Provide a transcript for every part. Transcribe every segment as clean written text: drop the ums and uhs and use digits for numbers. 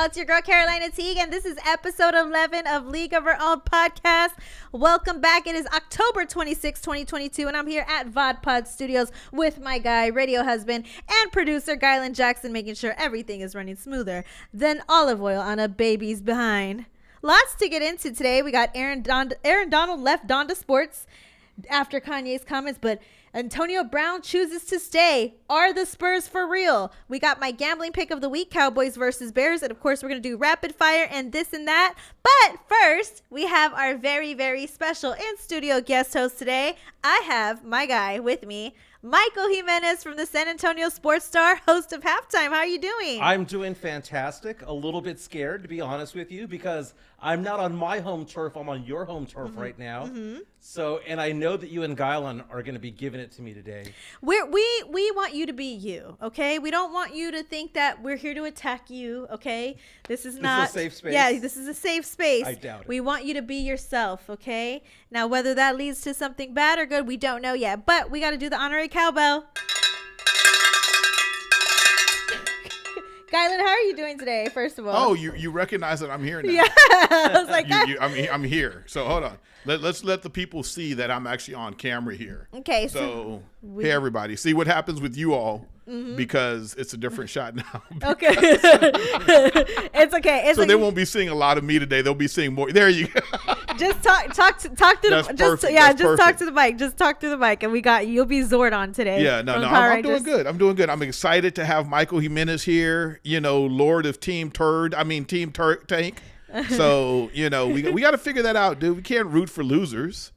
y'all. It's your girl, Carolina Teague, and this is episode 11 of League of Our Own podcast. Welcome back. It is October 26, 2022, and I'm here at VodPod Studios with my guy, radio husband, and producer, Gylan Jackson, making sure everything is running smoother than olive oil on a baby's behind. Lots to get into today. We got Aaron Donald left Donda Sports after Kanye's comments, but Antonio Brown chooses to stay. Are the Spurs for real? We got my gambling pick of the week, Cowboys versus Bears. And of course, we're going to do rapid fire and this and that. But first, we have our very, very special in-studio guest host today. I have my guy with me, Michael Jimenez from the San Antonio Sports Star, host of Halftime. How are you doing? I'm doing fantastic. A little bit scared, to be honest with you, because I'm not on my home turf. I'm on your home turf right now. So, and I know that you and Gylan are going to be giving it to me today. We want you to be you, okay? We don't want you to think that we're here to attack you, okay? This is not a safe space. Yeah, this is a safe space. I doubt it. We want you to be yourself, okay? Now, whether that leads to something bad or good, we don't know yet. But we got to do the honorary cowbell. Gylan, how are you doing today, first of all? Oh, you recognize that I'm here now. Yeah. I was like, I'm here. So hold on. Let's let the people see that I'm actually on camera here. Okay. So hey, everybody. See what happens with you all because it's a different shot now. Okay. It's okay. It's so they won't be seeing a lot of me today. They'll be seeing more. There you go. Just talk to That's the perfect. just That's talk to the mic. Just talk through the mic, and we got you'll be Zordon today. Yeah, no, I'm doing good. I'm excited to have Michael Jimenez here. You know, Lord of Team Tank. So we got to figure that out, dude. We can't root for losers.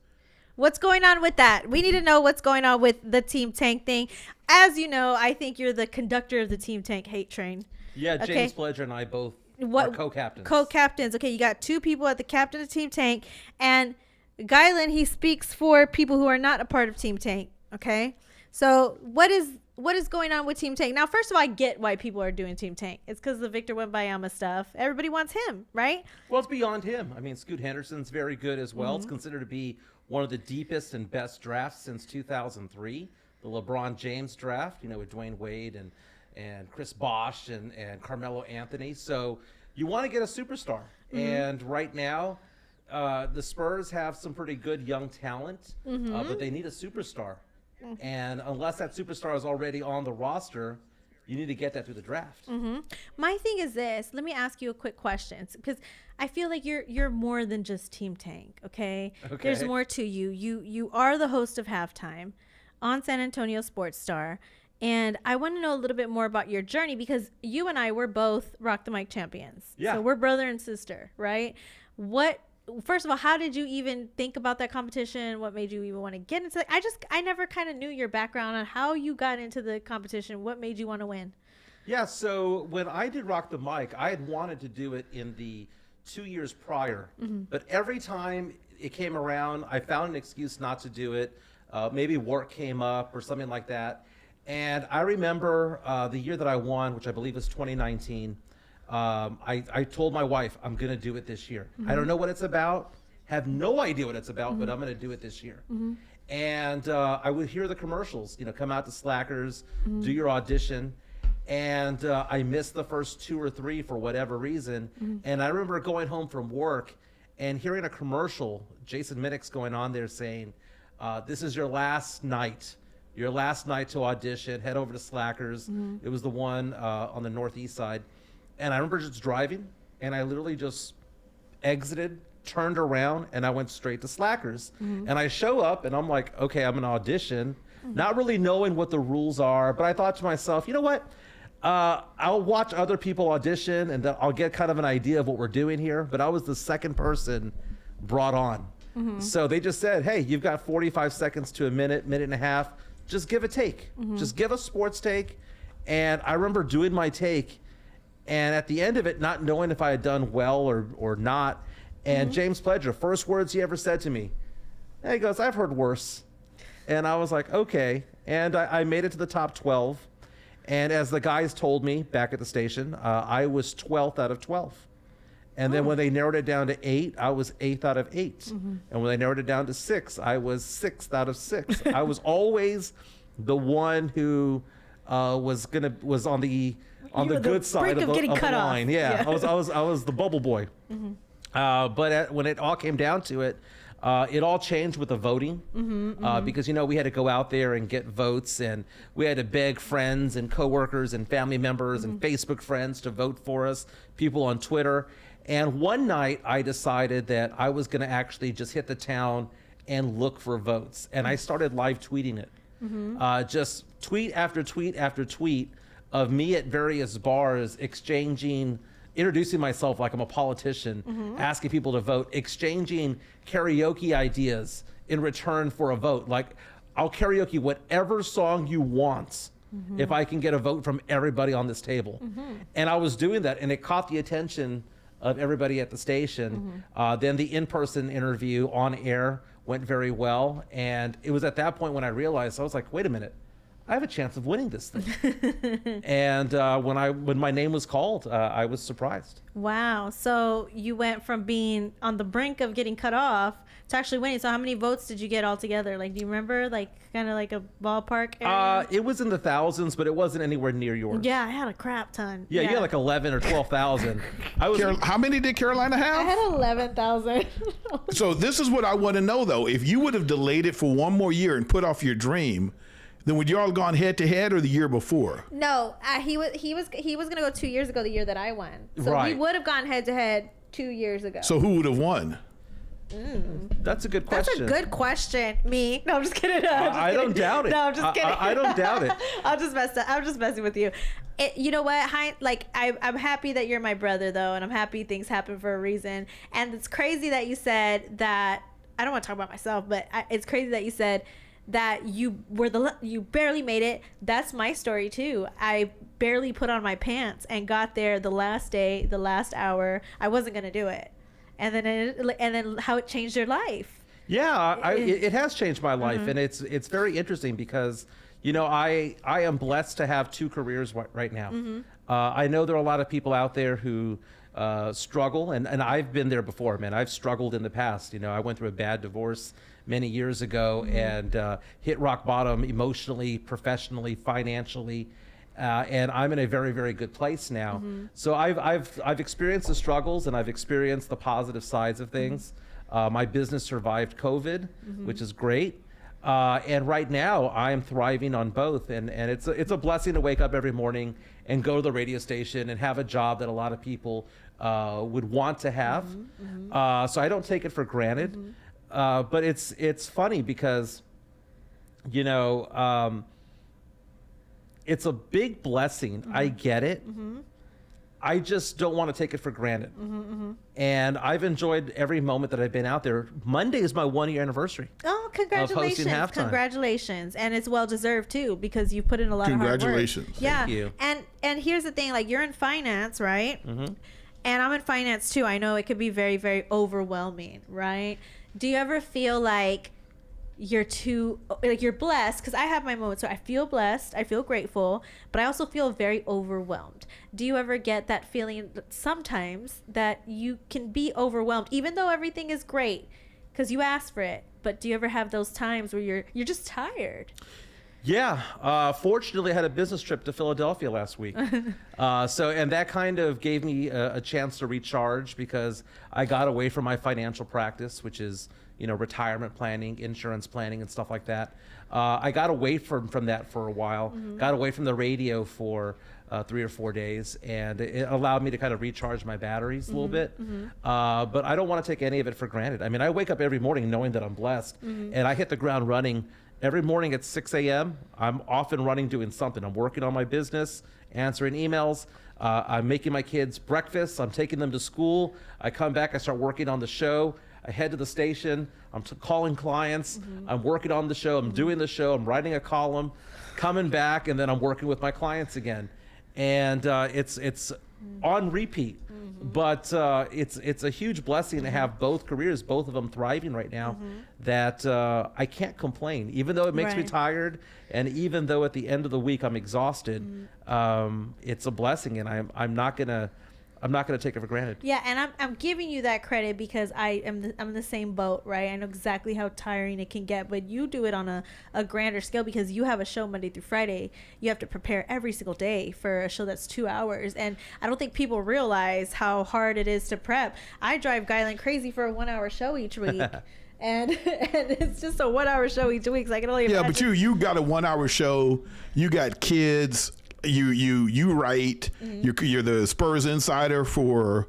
What's going on with that? We need to know what's going on with the Team Tank thing. As you know, I think you're the conductor of the Team Tank hate train. Yeah, Okay. James Pledger and I both are co-captains. Co-captains. Okay, you got two people at the captain of Team Tank, and Gylan, he speaks for people who are not a part of Team Tank. Okay, so what is going on with Team Tank? Now, first of all, I get why people are doing Team Tank. It's because of the Victor Wembanyama stuff. Everybody wants him, right? Well, it's beyond him. I mean, Scoot Henderson's very good as well. It's considered to be one of the deepest and best drafts since 2003, the LeBron James draft, with Dwayne Wade and Chris Bosh and Carmelo Anthony. So you want to get a superstar. And right now, the Spurs have some pretty good young talent, but they need a superstar. And unless that superstar is already on the roster, you need to get that through the draft. My thing is this. Let me ask you a quick question, because I feel like you're more than just Team Tank, okay? There's more to you. You are the host of Halftime on San Antonio Sports Star, and I want to know a little bit more about your journey, because you and I were both Rock the Mic champions. Yeah. So we're brother and sister, right? First of all, how did you even think about that competition? What made you even want to get into it? I never kind of knew your background on how you got into the competition. What made you want to win? Yeah, so when I did Rock the Mic, I had wanted to do it in the 2 years prior. But every time it came around, I found an excuse not to do it. Maybe work came up or something like that. And I remember the year that I won, which I believe was 2019, I told my wife, I'm going to do it this year. I don't know what it's about, have no idea what it's about, but I'm going to do it this year. And I would hear the commercials, come out to Slackers, do your audition. And I missed the first 2 or 3 for whatever reason. And I remember going home from work and hearing a commercial, Jason Minnick's going on there saying, this is your last night to audition, head over to Slackers. It was the one on the northeast side. And I remember just driving, and I literally just exited, turned around, and I went straight to Slackers. And I show up, and I'm like, okay, I'm going to audition, not really knowing what the rules are. But I thought to myself, you know what? I'll watch other people audition, and I'll get kind of an idea of what we're doing here. But I was the second person brought on. So they just said, hey, you've got 45 seconds to a minute and a half. Just give a take. Just give a sports take. And I remember doing my take, and at the end of it, not knowing if I had done well or not. And James Pledger, first words he ever said to me, he goes, I've heard worse. And I was like, okay. And I made it to the top 12. And as the guys told me back at the station, I was 12th out of 12. And then when they narrowed it down to 8, I was 8th out of 8. And when they narrowed it down to 6, I was 6th out of 6. I was always the one who was on the on You the were the good side brink of of the, getting of the cut off. line. Yeah, Yeah. I was the bubble boy. But when it all came down to it, it all changed with the voting because we had to go out there and get votes, and we had to beg friends and coworkers and family members and Facebook friends to vote for us, people on Twitter. And one night I decided that I was going to actually just hit the town and look for votes, and I started live tweeting it. Just tweet after tweet after tweet of me at various bars introducing myself like I'm a politician, asking people to vote, exchanging karaoke ideas in return for a vote. Like, I'll karaoke whatever song you want if I can get a vote from everybody on this table. And I was doing that, and it caught the attention of everybody at the station. Then the in-person interview on air went very well. And it was at that point when I realized, I was like, wait a minute, I have a chance of winning this thing. And when my name was called, I was surprised. Wow. So you went from being on the brink of getting cut off to actually winning. So how many votes did you get altogether? Like, do you remember, like, kind of like a ballpark area? It was in the thousands, but it wasn't anywhere near yours. Yeah, I had a crap ton. Yeah, you had like 11 or 12,000. How many did Carolina I have? had 11,000. So this is what I want to know, though. If you would have delayed it for one more year and put off your dream, then would you all gone head to head or the year before? No, he was gonna go 2 years ago, the year that I won. So we Right. would have gone head to head 2 years ago. So who would have won? That's a good That's question. a good question. Me? No, I'm just kidding. No, I'm just I kidding. don't doubt it. No, I'm just kidding. I don't doubt it. I'm just messing with you. You know what? I'm happy that you're my brother, though, and I'm happy things happen for a reason. And it's crazy that you said that. I don't want to talk about myself, but it's crazy that you said that you barely made it. That's my story too. I barely put on my pants and got there the last day, the last hour. I wasn't gonna do it, and then how it changed your life. Yeah, it has changed my life, and it's very interesting because I am blessed to have two careers right now. I know there are a lot of people out there who struggle, and I've been there before, man. I've struggled in the past. I went through a bad divorce many years ago and hit rock bottom emotionally, professionally, financially. And I'm in a very, very good place now. So I've experienced the struggles, and I've experienced the positive sides of things. My business survived COVID, which is great. And right now I am thriving on both. And it's a blessing to wake up every morning and go to the radio station and have a job that a lot of people would want to have. So I don't take it for granted. But it's funny because, it's a big blessing. I get it. I just don't want to take it for granted. And I've enjoyed every moment that I've been out there. Monday is my 1-year anniversary. Oh, congratulations. halftime. Congratulations. And it's well deserved too, because you've put in a lot of hard work. Congratulations. Yeah. Thank you. And here's the thing, like, you're in finance, right? And I'm in finance too. I know it could be very, very overwhelming, right? Do you ever feel like you're blessed? Because I have my moments, so I feel blessed, I feel grateful, but I also feel very overwhelmed. Do you ever get that feeling sometimes that you can be overwhelmed even though everything is great because you asked for it? But do you ever have those times where you're just tired? Yeah, fortunately I had a business trip to Philadelphia last week. And that kind of gave me a chance to recharge because I got away from my financial practice, which is, retirement planning, insurance planning, and stuff like that. I got away from that for a while, got away from the radio for 3 or 4 days, and it allowed me to kind of recharge my batteries a little bit. But I don't want to take any of it for granted. I mean, I wake up every morning knowing that I'm blessed, and I hit the ground running. Every morning at 6 a.m., I'm off and running doing something. I'm working on my business, answering emails. I'm making my kids breakfast. I'm taking them to school. I come back, I start working on the show. I head to the station. I'm calling clients. I'm working on the show. I'm doing the show. I'm writing a column, coming back, and then I'm working with my clients again. And it's on repeat. But it's a huge blessing to have both careers, both of them thriving right now, that I can't complain. Even though it makes me Right. tired, and even though at the end of the week I'm exhausted, it's a blessing, and I'm not gonna I'm not going to take it for granted. Yeah, and I'm giving you that credit because I'm in the same boat, right? I know exactly how tiring it can get, but you do it on a grander scale because you have a show Monday through Friday. You have to prepare every single day for a show that's 2 hours, and I don't think people realize how hard it is to prep. I drive Guyland crazy for a 1 hour show each week. And it's just a 1 hour show each week. So I can only imagine. But you got a 1 hour show. You got kids. You write. You're the Spurs insider for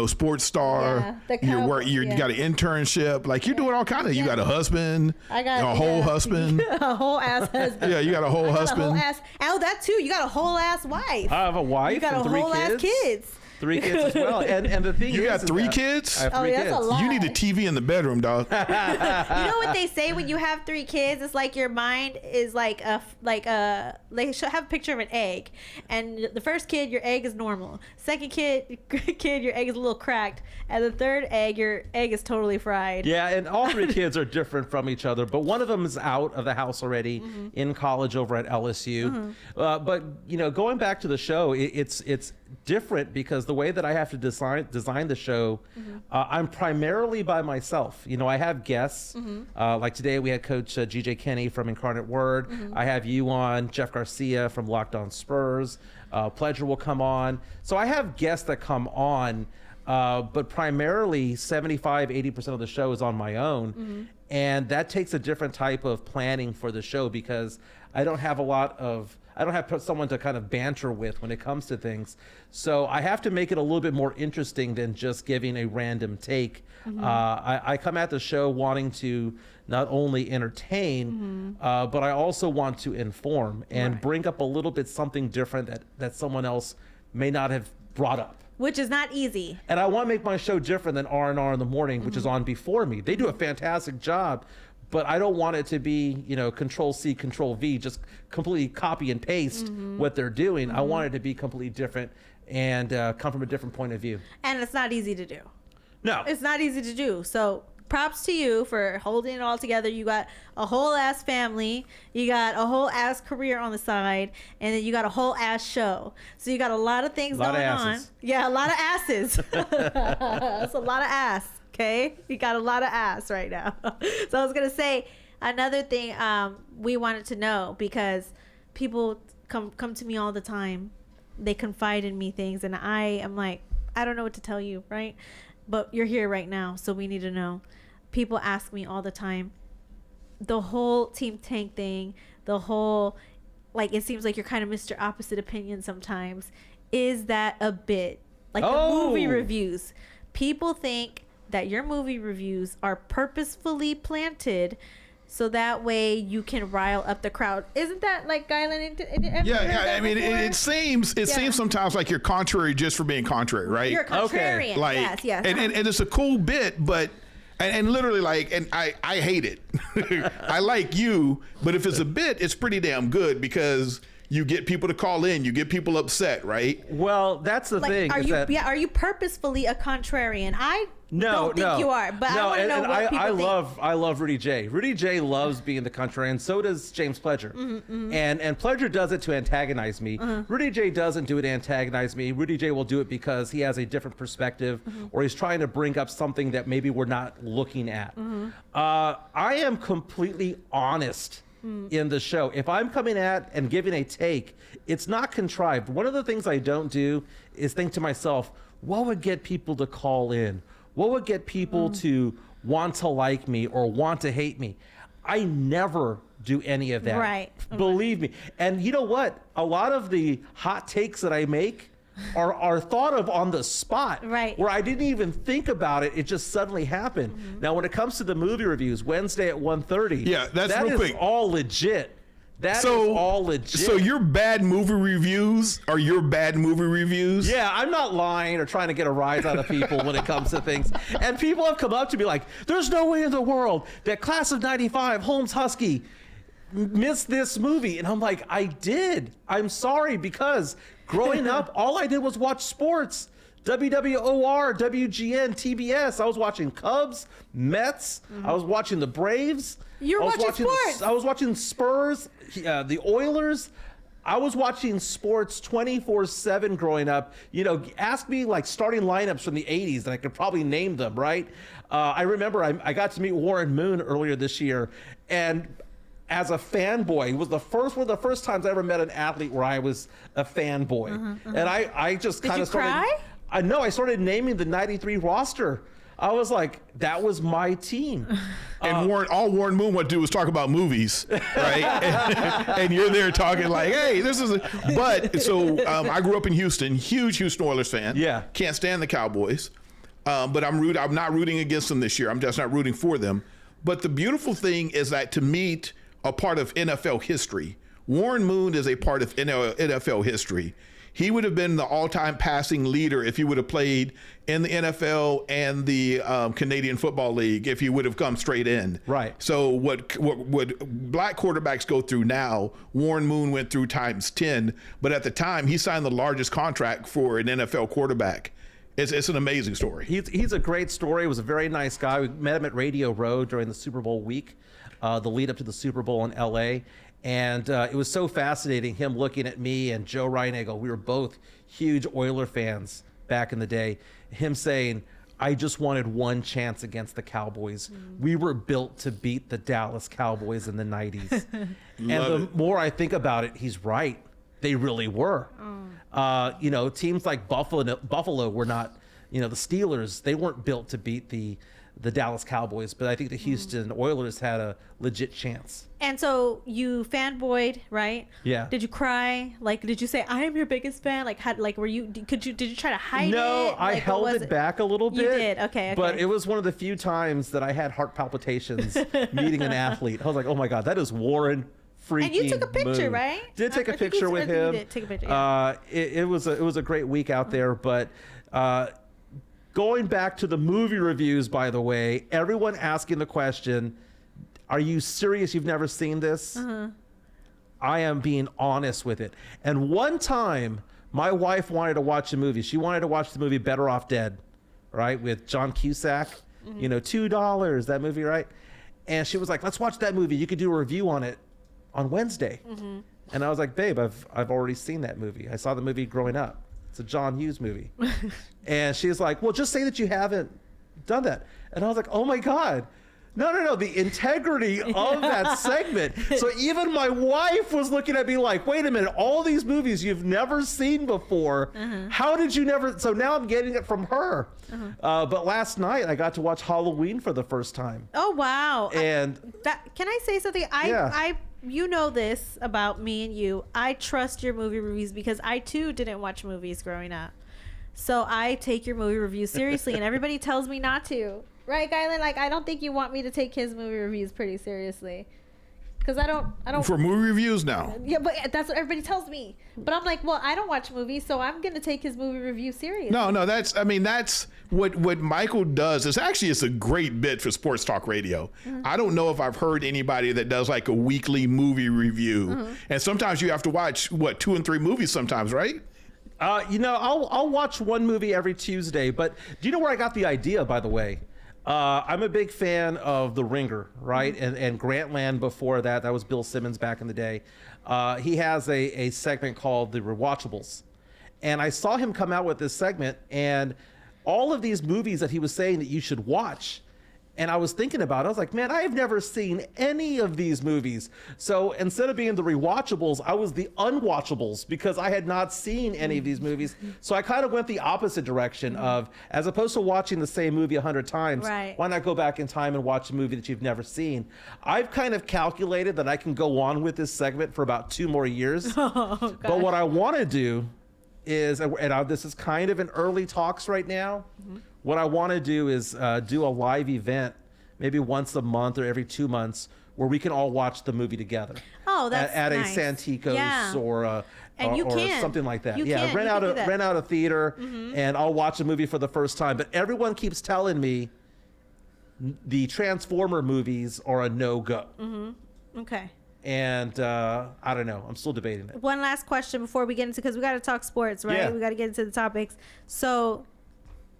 Sports Star. Yeah, you got an internship. Like you're doing all kind of. You got a husband. I got a whole husband. A whole ass husband. Yeah, you got a whole husband. That too. You got a whole ass wife. I have a wife. You got and a 3 whole kids. ass kids. 3 kids as well. And the thing You is, got 3 kids? I have 3 that's kids. a lot. You need a TV in the bedroom, dog. You know what they say when you have 3 kids? It's like your mind is they have a picture of an egg, and the first kid, your egg is normal. Second kid, your egg is a little cracked, and the third egg, your egg is totally fried. Yeah, and all 3 kids are different from each other, but one of them is out of the house already in college over at LSU. But going back to the show, it's different because the way that I have to design the show, I'm primarily by myself. I have guests. Like today we had Coach GJ Kenny from Incarnate Word. I have you on, Jeff Garcia from Locked On Spurs. Pledger will come on. So I have guests that come on, but primarily 75-80% of the show is on my own. And that takes a different type of planning for the show because I don't have someone to kind of banter with when it comes to things. So I have to make it a little bit more interesting than just giving a random take. I come at the show wanting to not only entertain, but I also want to inform and bring up a little bit something different that someone else may not have brought up. Which is not easy. And I want to make my show different than R&R in the Morning, which is on before me. They do a fantastic job. But I don't want it to be, Control C, Control V, just completely copy and paste what they're doing. I want it to be completely different and come from a different point of view. And it's not easy to do. No. It's not easy to do. So props to you for holding it all together. You got a whole ass family. You got a whole ass career on the side. And then you got a whole ass show. So you got a lot of things going on. Yeah, a lot of asses. That's a lot of ass. Okay, you got a lot of ass right now. So I was gonna say another thing we wanted to know because people come to me all the time. They confide in me things, and I am like, I don't know what to tell you, right? But you're here right now, so we need to know. People ask me all the time, the whole Team Tank thing, the whole it seems like you're kind of Mr. Opposite Opinion sometimes. Is that a bit the movie reviews? People think that your movie reviews are purposefully planted so that way you can rile up the crowd. Isn't that like Guyland? Yeah. I mean, it seems sometimes like you're contrary just for being contrary, right? You're contrarian. Okay. Yes. And it's a cool bit, but and literally and I hate it. I like you, but if it's a bit, it's pretty damn good because you get people to call in, you get people upset, right? Well, that's the thing. Are you purposefully a contrarian? I don't think you are, but I want to know what people think. I love Rudy J. Rudy J loves being the contrarian. So does James Pledger. And Pledger does it to antagonize me. Rudy J doesn't do it to antagonize me. Rudy J will do it because he has a different perspective or he's trying to bring up something that maybe we're not looking at. I am completely honest in the show. If I'm coming at and giving a take, it's not contrived. One of the things I don't do is think to myself, what would get people to call in? What would get people to want to like me or want to hate me? I never do any of that. Right. Believe me. And you know what? A lot of the hot takes that I make are thought of on the spot. Right. Where I didn't even think about it. It just suddenly happened. Now, when it comes to the movie reviews, Wednesday at 1:30. Yeah, that's real quick. All legit. That is all legit. So your bad movie reviews are your bad movie reviews? Yeah, I'm not lying or trying to get a rise out of people when it comes to things. And people have come up to me like, there's no way in the world that Class of 95, Holmes Husky, missed this movie. And I'm like, I did. I'm sorry, because growing up, all I did was watch sports. WWOR, WGN, TBS. I was watching Cubs, Mets. I was watching the Braves. You were watching sports. I was watching Spurs, the Oilers. I was watching sports 24/7 growing up. You know, ask me like starting lineups from the 80s, and I could probably name them, right? I remember I got to meet Warren Moon earlier this year, and as a fanboy, it was one of the first times I ever met an athlete where I was a fanboy. And I just kind of started. Cry? I know. I started naming the '93 roster. I was like, that was my team. And all Warren Moon would do was talk about movies, right? and you're there talking like, hey, this is I grew up in Houston, huge Houston Oilers fan. Yeah. Can't stand the Cowboys. But I'm not rooting against them this year. I'm just not rooting for them. But the beautiful thing is that to meet a part of NFL history, Warren Moon is a part of NFL history. He would have been the all-time passing leader if he would have played in the NFL and the Canadian Football League, if he would have come straight in. Right. So what black quarterbacks go through now, Warren Moon went through times 10, but at the time he signed the largest contract for an NFL quarterback. It's an amazing story. He's a great story. He was a very nice guy. We met him at Radio Row during the Super Bowl week, the lead up to the Super Bowl in LA. And it was so fascinating, him looking at me and Joe Reinagle. We were both huge Oiler fans back in the day. Him saying, I just wanted one chance against the Cowboys. We were built to beat the Dallas Cowboys in the 90s. And the more I think about it, he's right. They really were. You know, teams like Buffalo were not, you know, the Steelers, they weren't built to beat the Dallas Cowboys, but I think the Houston Oilers had a legit chance. And so you fanboyed, right? Yeah. Did you cry? Like, did you say, I am your biggest fan? Like, did you try to hide it? No, I Like, held it back a little bit. You did, okay. But it was one of the few times that I had heart palpitations meeting an athlete. I was like, oh my God, that is Warren freaking And you took a picture, Moon. right? Did take a picture with him. You did take a picture, yeah. It was a great week out there, but going back to the movie reviews, by the way, everyone asking the question, are you serious you've never seen this? I am being honest with it. And one time, my wife wanted to watch a movie. She wanted to watch the movie Better Off Dead, right? With John Cusack, you know, $2, that movie, right? And she was like, let's watch that movie. You could do a review on it on Wednesday. And I was like, babe, I've already seen that movie. I saw the movie growing up. It's a John Hughes movie. And she's like, well, just say that you haven't done that. And I was like, oh my God. No, the integrity of that segment. So even my wife was looking at me like, wait a minute, all these movies you've never seen before. How did you never? So now I'm getting it from her. But last night I got to watch Halloween for the first time. Oh, wow. And can I say something? You know this about me and you. I trust your movie reviews because I too didn't watch movies growing up. So I take your movie reviews seriously and everybody tells me not to. Right, Guylan? Like, I don't think you want me to take his movie reviews pretty seriously. Because I don't. For movie reviews now. Yeah, but that's what everybody tells me. But I'm like, well, I don't watch movies, so I'm going to take his movie review seriously. No, that's what Michael does. It's a great bit for Sports Talk Radio. I don't know if I've heard anybody that does like a weekly movie review. And sometimes you have to watch, 2 and 3 movies sometimes, right? You know, I'll watch one movie every Tuesday. But do you know where I got the idea, by the way? I'm a big fan of The Ringer, right? And Grantland before that. That was Bill Simmons back in the day. He has a segment called The Rewatchables. And I saw him come out with this segment and all of these movies that he was saying that you should watch. And I was thinking about it. I was like, man, I have never seen any of these movies. So instead of being the rewatchables, I was the unwatchables because I had not seen any of these movies. So I kind of went the opposite direction of, as opposed to watching the same movie 100 times, right, why not go back in time and watch a movie that you've never seen? I've kind of calculated that I can go on with this segment for about 2 more years. But what I want to do is, and this is kind of in early talks right now, what I want to do is do a live event, maybe once a month or every 2 months, where we can all watch the movie together. Oh, that's at nice. a Santikos or something like that. Rent out a theater, and I'll watch a movie for the first time. But everyone keeps telling me the Transformer movies are a no-go. Okay. And I don't know. I'm still debating it. One last question before we get into, because we got to talk sports, right? Yeah. We got to get into the topics. So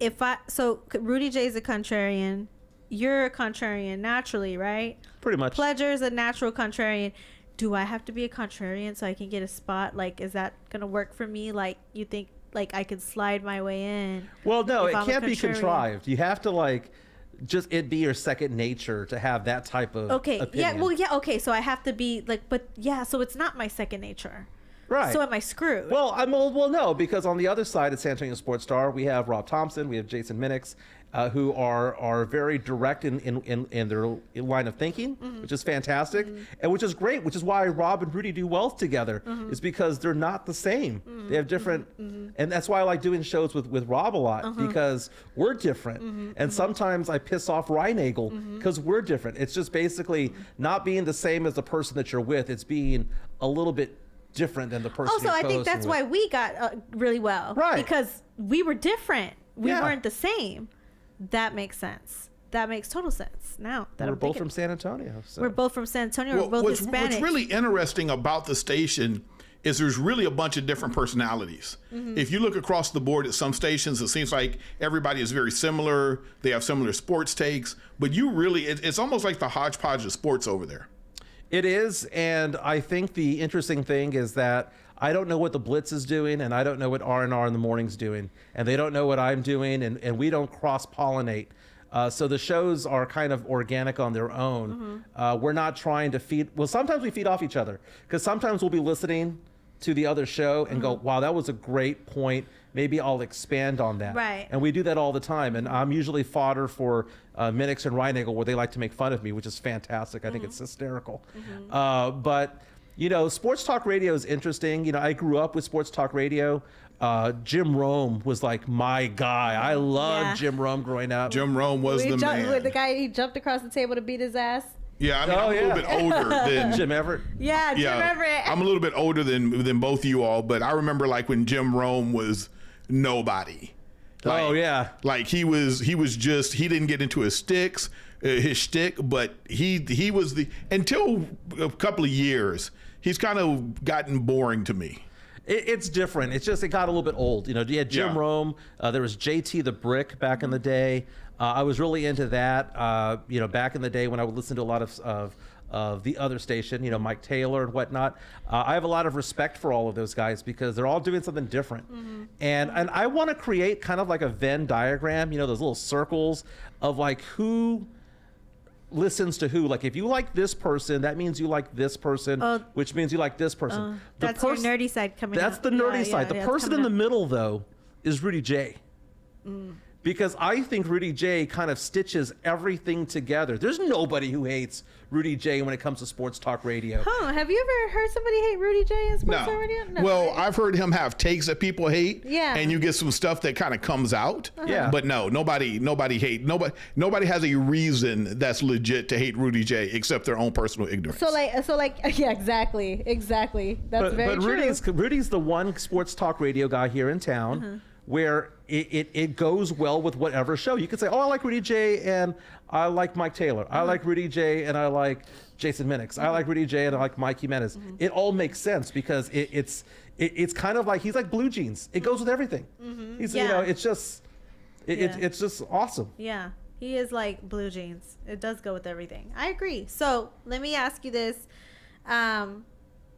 Rudy J's a contrarian. You're a contrarian naturally, right? Pretty much. Pledger's a natural contrarian. do I have to be a contrarian so I can get a spot? Like, is that gonna work for me? Like, you think like I could slide my way in? Well, no, if it I'm a can't be contrarian? contrived. You have to like just it be your second nature to have that type of Okay, opinion. yeah, well, yeah, okay, so I have to be like, but yeah, so it's not my second nature. Right. So am I screwed? Well, well, no, because on the other side at San Antonio Sports Star, we have Rob Thompson, we have Jason Minix, who are very direct in their line of thinking, which is fantastic, and which is great, which is why Rob and Rudy do well together, is because they're not the same. They have different, and that's why I like doing shows with Rob a lot, because we're different. And sometimes I piss off Reinagel because we're different. It's just basically not being the same as the person that you're with. It's being a little bit different than the person also, you're I think co-hosting that's with. why we got really well. Right. Because we were different. We Yeah. weren't the same. That makes sense. That makes total sense now that We're I'm both thinking. from San Antonio. So. We're both from San Antonio. Well, we're both what's Hispanic. really interesting about the station is there's really a bunch of different personalities. If you look across the board at some stations, it seems like everybody is very similar. They have similar sports takes, but you really, it's almost like the hodgepodge of sports over there. It is, and I think the interesting thing is that I don't know what the Blitz is doing, and I don't know what R&R in the morning's doing, and they don't know what I'm doing, and we don't cross-pollinate. So the shows are kind of organic on their own. We're not trying to feed. Well, sometimes we feed off each other, because sometimes we'll be listening to the other show and go, wow, that was a great point. Maybe I'll expand on that. Right. And we do that all the time. And I'm usually fodder for Minix and Reinagel, where they like to make fun of me, which is fantastic. I think it's hysterical. But, you know, sports talk radio is interesting. You know, I grew up with sports talk radio. Jim Rome was like my guy. I loved Yeah. Jim Rome growing up. Jim Rome was the man. With the guy, he jumped across the table to beat his ass. Yeah, I mean, Oh, I'm a little yeah. bit older than Jim Everett. Yeah, Jim Everett. I'm a little bit older than both of you all, but I remember like when Jim Rome was nobody. Oh, yeah. Like he was just, he didn't get into his shtick, but he was until a couple of years, he's kind of gotten boring to me. It's different. It's just it got a little bit old. You know, you had Jim Yeah. Rome. There was JT the Brick back in the day. I was really into that. You know, back in the day when I would listen to a lot of the other station. You know, Mike Taylor and whatnot. I have a lot of respect for all of those guys because they're all doing something different. And I want to create kind of like a Venn diagram. You know, those little circles of like who listens to who. Like if you like this person, that means you like this person, which means you like this person. The That's your nerdy side coming That's out. the nerdy Yeah, side. yeah, The it's person in coming the out. middle, though, is Rudy J. Because I think Rudy J kind of stitches everything together. There's nobody who hates Rudy J when it comes to sports talk radio. Huh, have you ever heard somebody hate Rudy J in sports talk radio? No. Well, I've heard him have takes that people hate. Yeah. And you get some stuff that kind of comes out. Yeah. But no, nobody has a reason that's legit to hate Rudy J except their own personal ignorance. So like, yeah, exactly. That's very but true. Rudy's the one sports talk radio guy here in town where it goes well with whatever show. You could say, oh, I like Rudy J and I like Mike Taylor. I like Rudy J and I like Jason Minix. I like Rudy J and I like Mike Jimenez. It all makes sense because it's kind of like he's like blue jeans. It goes with everything. He's you know, it's just it's just awesome. Yeah, he is like blue jeans. It does go with everything. I agree. So let me ask you this. I'm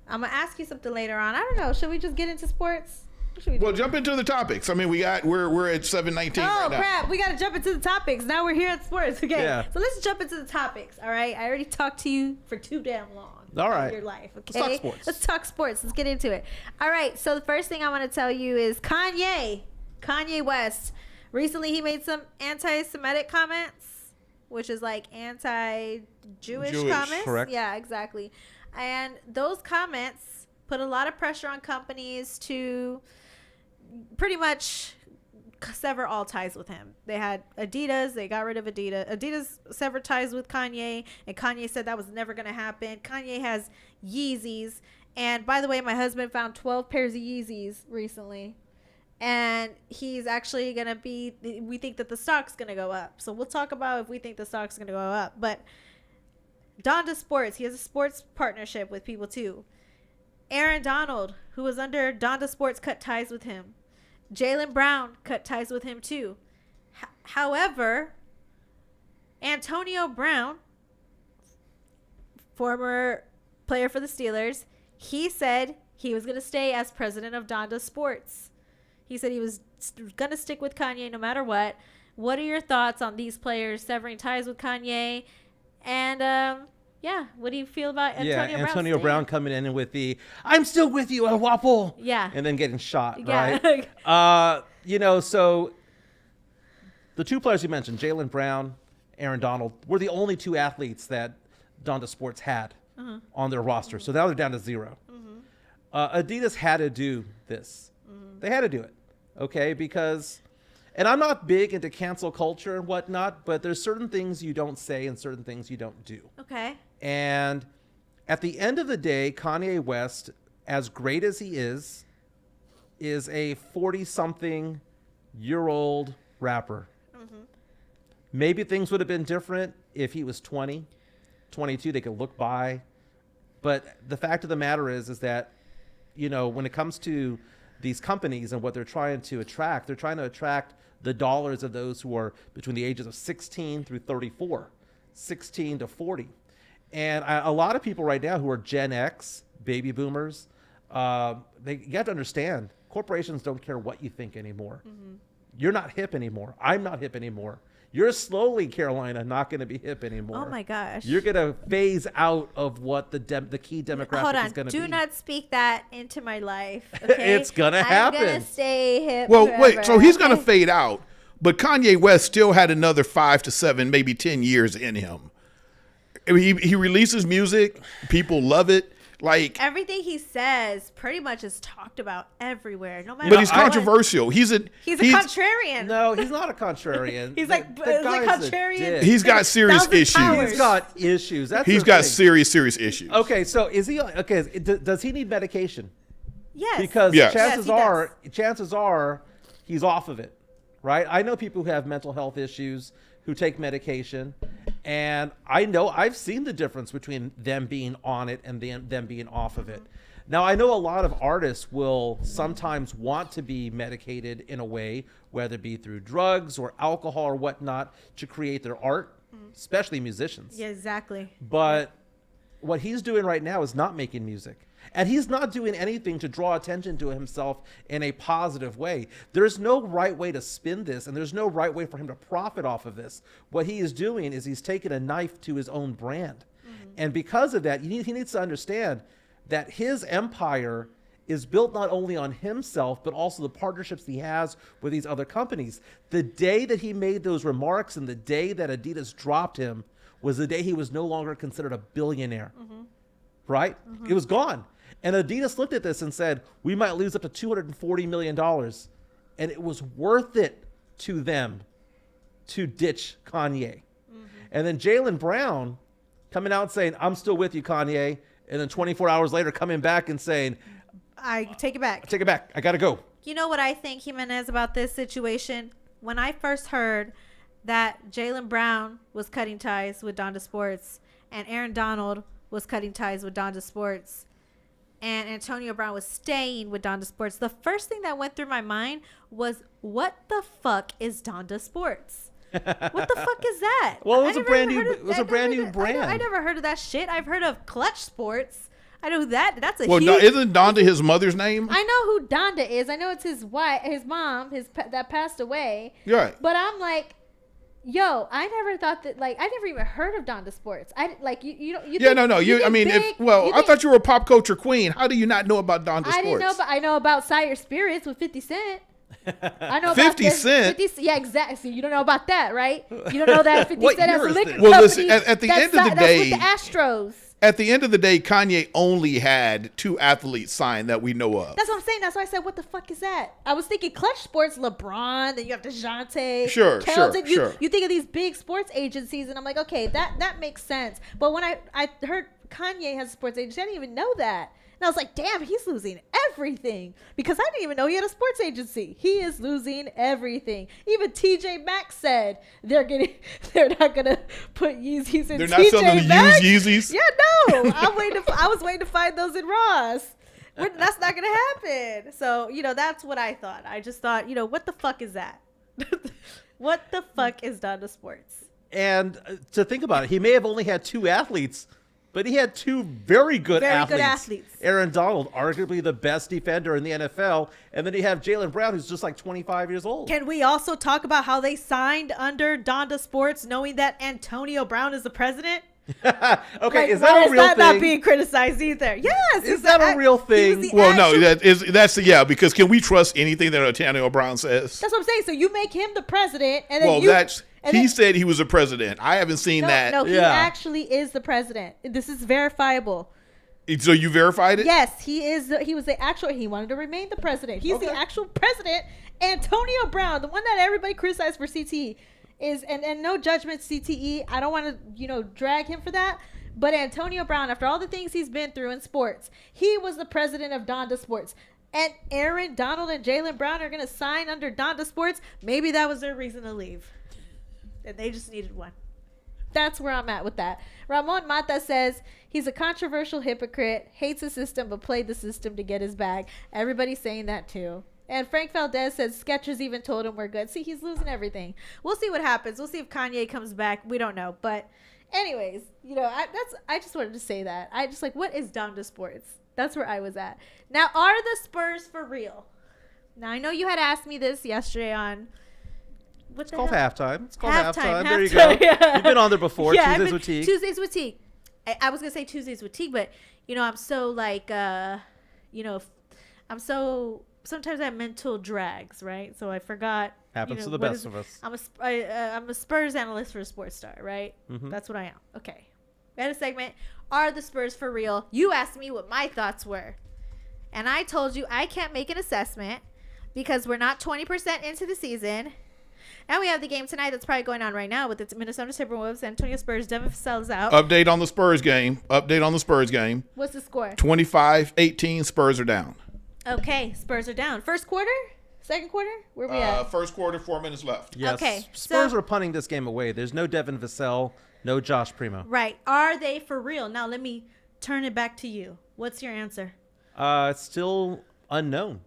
gonna ask you something later on. I don't know. Should we just get into sports? What should we do? Well, jump into the topics. I mean, we're at 7:19 Oh right now. crap! We gotta jump into the topics. Now we're here at sports. Okay, Yeah. so let's jump into the topics. All right, I already talked to you for too damn long. All about right. your life. Okay, Let's talk sports. Let's talk sports. Let's get into it. All right. So the first thing I want to tell you is Kanye West. Recently, he made some anti-Semitic comments, which is like anti-Jewish Jewish, comments. correct. Yeah, exactly. And those comments put a lot of pressure on companies to pretty much sever all ties with him. They had Adidas. They got rid of Adidas. Adidas severed ties with Kanye, and Kanye said that was never going to happen. Kanye has Yeezys. And by the way, my husband found 12 pairs of Yeezys recently. And he's actually going to we think that the stock's going to go up. So we'll talk about if we think the stock's going to go up. But Donda Sports, he has a sports partnership with people too. Aaron Donald, who was under Donda Sports, cut ties with him. Jaylen Brown cut ties with him too. However, Antonio Brown, former player for the Steelers. He said he was going to stay as president of Donda Sports. He said he was going to stick with Kanye no matter what. What are your thoughts on these players severing ties with Kanye? And, what do you feel about Antonio Brown? Antonio Brown coming in with the "I'm still with you, a waffle," and then getting shot, right? So the two players you mentioned, Jaylen Brown, Aaron Donald, were the only two athletes that Donda Sports had on their roster. So now they're down to 0. Adidas had to do this. They had to do it, okay? Because, and I'm not big into cancel culture and whatnot, but there's certain things you don't say and certain things you don't do. Okay. And at the end of the day, Kanye West, as great as he is a 40-something-year-old rapper. Maybe things would have been different if he was 20, 22. They could look by. But the fact of the matter is that, when it comes to these companies and what they're trying to attract, they're trying to attract the dollars of those who are between the ages of 16 through 34, 16 to 40. And a lot of people right now who are Gen X, baby boomers, you have to understand, corporations don't care what you think anymore. You're not hip anymore. I'm not hip anymore. You're slowly, Carolina, not going to be hip anymore. Oh my gosh. You're going to phase out of what the key demographic is going to be. Do not speak that into my life. Okay? It's going to happen. I'm going to stay hip Well, forever. wait, so he's going to fade out, but Kanye West still had another 5 to 7, maybe 10 years in him. I mean, he releases music, people love it. Like everything he says pretty much is talked about everywhere. No matter but he's what. controversial. He's a contrarian. No, he's not a contrarian. He's The like guy's a contrarian. dick. He's got serious 1,000 issues. powers. He's got issues. He's got serious issues. Okay, so is he okay? Does he need medication? Yes. Because Yes. chances Yes, he are he's off of it, right? I know people who have mental health issues who take medication, and I know I've seen the difference between them being on it and them being off of it. Now, I know a lot of artists will sometimes want to be medicated in a way, whether it be through drugs or alcohol or whatnot, to create their art, especially musicians. Yeah, exactly. But what he's doing right now is not making music. And he's not doing anything to draw attention to himself in a positive way. There's no right way to spin this, and there's no right way for him to profit off of this. What he is doing is he's taking a knife to his own brand. And because of that, he needs to understand that his empire is built not only on himself, but also the partnerships he has with these other companies. The day that he made those remarks and the day that Adidas dropped him was the day he was no longer considered a billionaire. Right? It was gone. And Adidas looked at this and said, we might lose up to $240 million. And it was worth it to them to ditch Kanye. And then Jaylen Brown coming out saying, I'm still with you, Kanye. And then 24 hours later coming back and saying, I take it back. take it back. I got to go. You know what I think, Jimenez, about this situation? When I first heard that Jaylen Brown was cutting ties with Donda Sports and Aaron Donald was cutting ties with Donda Sports and Antonio Brown was staying with Donda Sports, the first thing that went through my mind was, what the fuck is Donda Sports? What the fuck is that? Well, it was I a never brand even new- heard of- it was I a brand never new even- I brand. never heard of that shit. I've heard of Clutch Sports. I know that. That's a Well, huge... isn't Donda his mother's name? I know who Donda is. I know it's his wife, his mom, that passed away. Right. But I'm like, yo, I never thought that. Like, I never even heard of Donda Sports. I like you don't. You Yeah, think, no. you I think mean, big, I thought you were a pop culture queen. How do you not know about Donda Sports? I didn't know, but I know about Sire Spirits with 50 Cent. I know 50 about Cent? 50, yeah, exactly. So you don't know about that, right? You don't know that 50 What Cent has a year is liquor this? company. Well, listen, at the end of the that's day- with the Astros. At the end of the day, Kanye only had 2 athletes signed that we know of. That's what I'm saying. That's why I said, what the fuck is that? I was thinking Clutch Sports, LeBron, then you have DeJounte. Sure. You think of these big sports agencies, and I'm like, okay, that makes sense. But when I heard Kanye has a sports agency, I didn't even know that. And I was like, damn, he's losing everything. Because I didn't even know he had a sports agency. He is losing everything. Even TJ Maxx said they're not gonna put Yeezys in They're TJ not selling the Maxx. used Yeezys? Yeah, no. I was waiting to find those in Ross. That's not gonna happen. So, that's what I thought. I just thought, what the fuck is that? What the fuck is Donda Sports? And to think about it, he may have only had 2 athletes, but he had two very good athletes. Aaron Donald, arguably the best defender in the NFL, and then you have Jaylen Brown, who's just like 25 years old. Can we also talk about how they signed under Donda Sports, knowing that Antonio Brown is the president? Okay, is why that a real that thing? not being criticized either? Yes. Is that a real thing? Because can we trust anything that Antonio Brown says? That's what I'm saying. So you make him the president, and then he said he was a president. I haven't seen that. No, he actually is the president. This is verifiable. So you verified it? Yes, he is. He was the actual. He wanted to remain the president. He's the actual president. Antonio Brown, the one that everybody criticized for CTE, is and no judgment CTE. I don't want to drag him for that. But Antonio Brown, after all the things he's been through in sports, he was the president of Donda Sports. And Aaron Donald and Jaylen Brown are going to sign under Donda Sports. Maybe that was their reason to leave. And they just needed one. That's where I'm at with that. Ramon Mata says he's a controversial hypocrite, hates the system, but played the system to get his bag. Everybody's saying that too. And Frank Valdez says Skechers even told him we're good. See, he's losing everything. We'll see what happens. We'll see if Kanye comes back. We don't know. But anyways, I just wanted to say that. I just what is Donda Sports? That's where I was at. Now, are the Spurs for real? Now, I know you had asked me this yesterday on... It's called halftime. It's called halftime. There you go. Yeah. You've been on there before. Yeah, Tuesdays with Teague. Tuesdays with Teague. I was going to say Tuesdays with Teague, but, I'm so sometimes I have mental drags, right? So I forgot. Happens to the best of us. I'm a Spurs analyst for Sports Star, right? Mm-hmm. That's what I am. Okay. We had a segment. Are the Spurs for real? You asked me what my thoughts were. And I told you I can't make an assessment because we're not 20% into the season. And we have the game tonight that's probably going on right now with the Minnesota Timberwolves, San Antonio Spurs. Devin Vassell is out. Update on the Spurs game. What's the score? 25-18. Spurs are down. Okay, Spurs are down. First quarter? Second quarter? Where we at? First quarter, 4 minutes left. Yes. Okay. Spurs are punting this game away. There's no Devin Vassell, no Josh Primo. Right. Are they for real? Now let me turn it back to you. What's your answer? It's still unknown.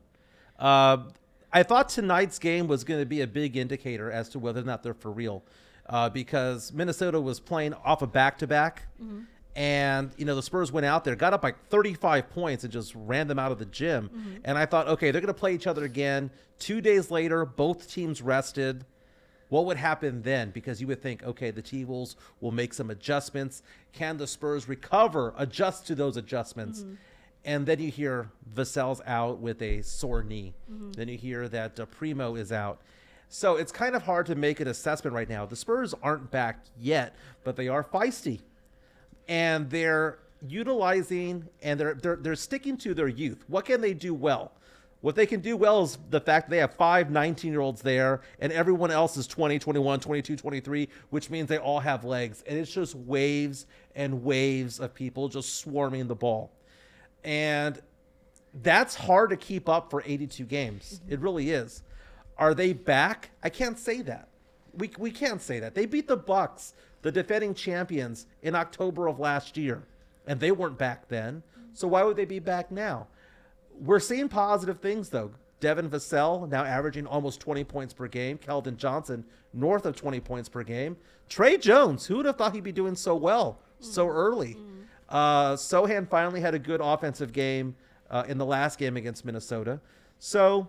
I thought tonight's game was going to be a big indicator as to whether or not they're for real, because Minnesota was playing off a back-to-back, and the Spurs went out there, got up like 35 points, and just ran them out of the gym. And I thought, okay, they're going to play each other again. 2 days later, both teams rested. What would happen then? Because you would think, okay, the T-Wolves will make some adjustments. Can the Spurs adjust to those adjustments? And then you hear Vassell's out with a sore knee. Then you hear that Primo is out. So it's kind of hard to make an assessment right now. The Spurs aren't back yet, but they are feisty. And they're utilizing and they're sticking to their youth. What can they do well? What they can do well is the fact that they have 5 19-year-olds there, and everyone else is 20, 21, 22, 23, which means they all have legs. And it's just waves and waves of people just swarming the ball. And that's hard to keep up for 82 games. It really is. Are they back? I can't say that. We can't say that. They beat the Bucks, the defending champions, in October of last year, and they weren't back then. So why would they be back now? We're seeing positive things, though. Devin Vassell now averaging almost 20 points per game. Keldon Johnson north of 20 points per game. Trey Jones, who would have thought he'd be doing so well so early? Sohan finally had a good offensive game in the last game against Minnesota. So,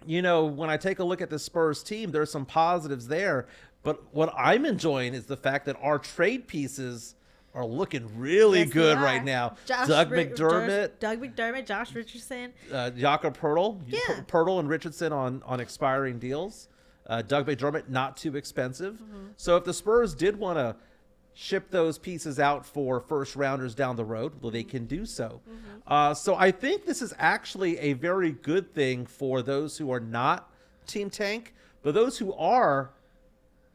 when I take a look at the Spurs team, there's some positives there. But what I'm enjoying is the fact that our trade pieces are looking really good right now. Doug McDermott, Josh Richardson, Jakob Poeltl. Yeah. Poeltl and Richardson on expiring deals. Doug McDermott, not too expensive. So if the Spurs did want to ship those pieces out for first rounders down the road, well, they can do so. So I think this is actually a very good thing for those who are not Team Tank, but those who are,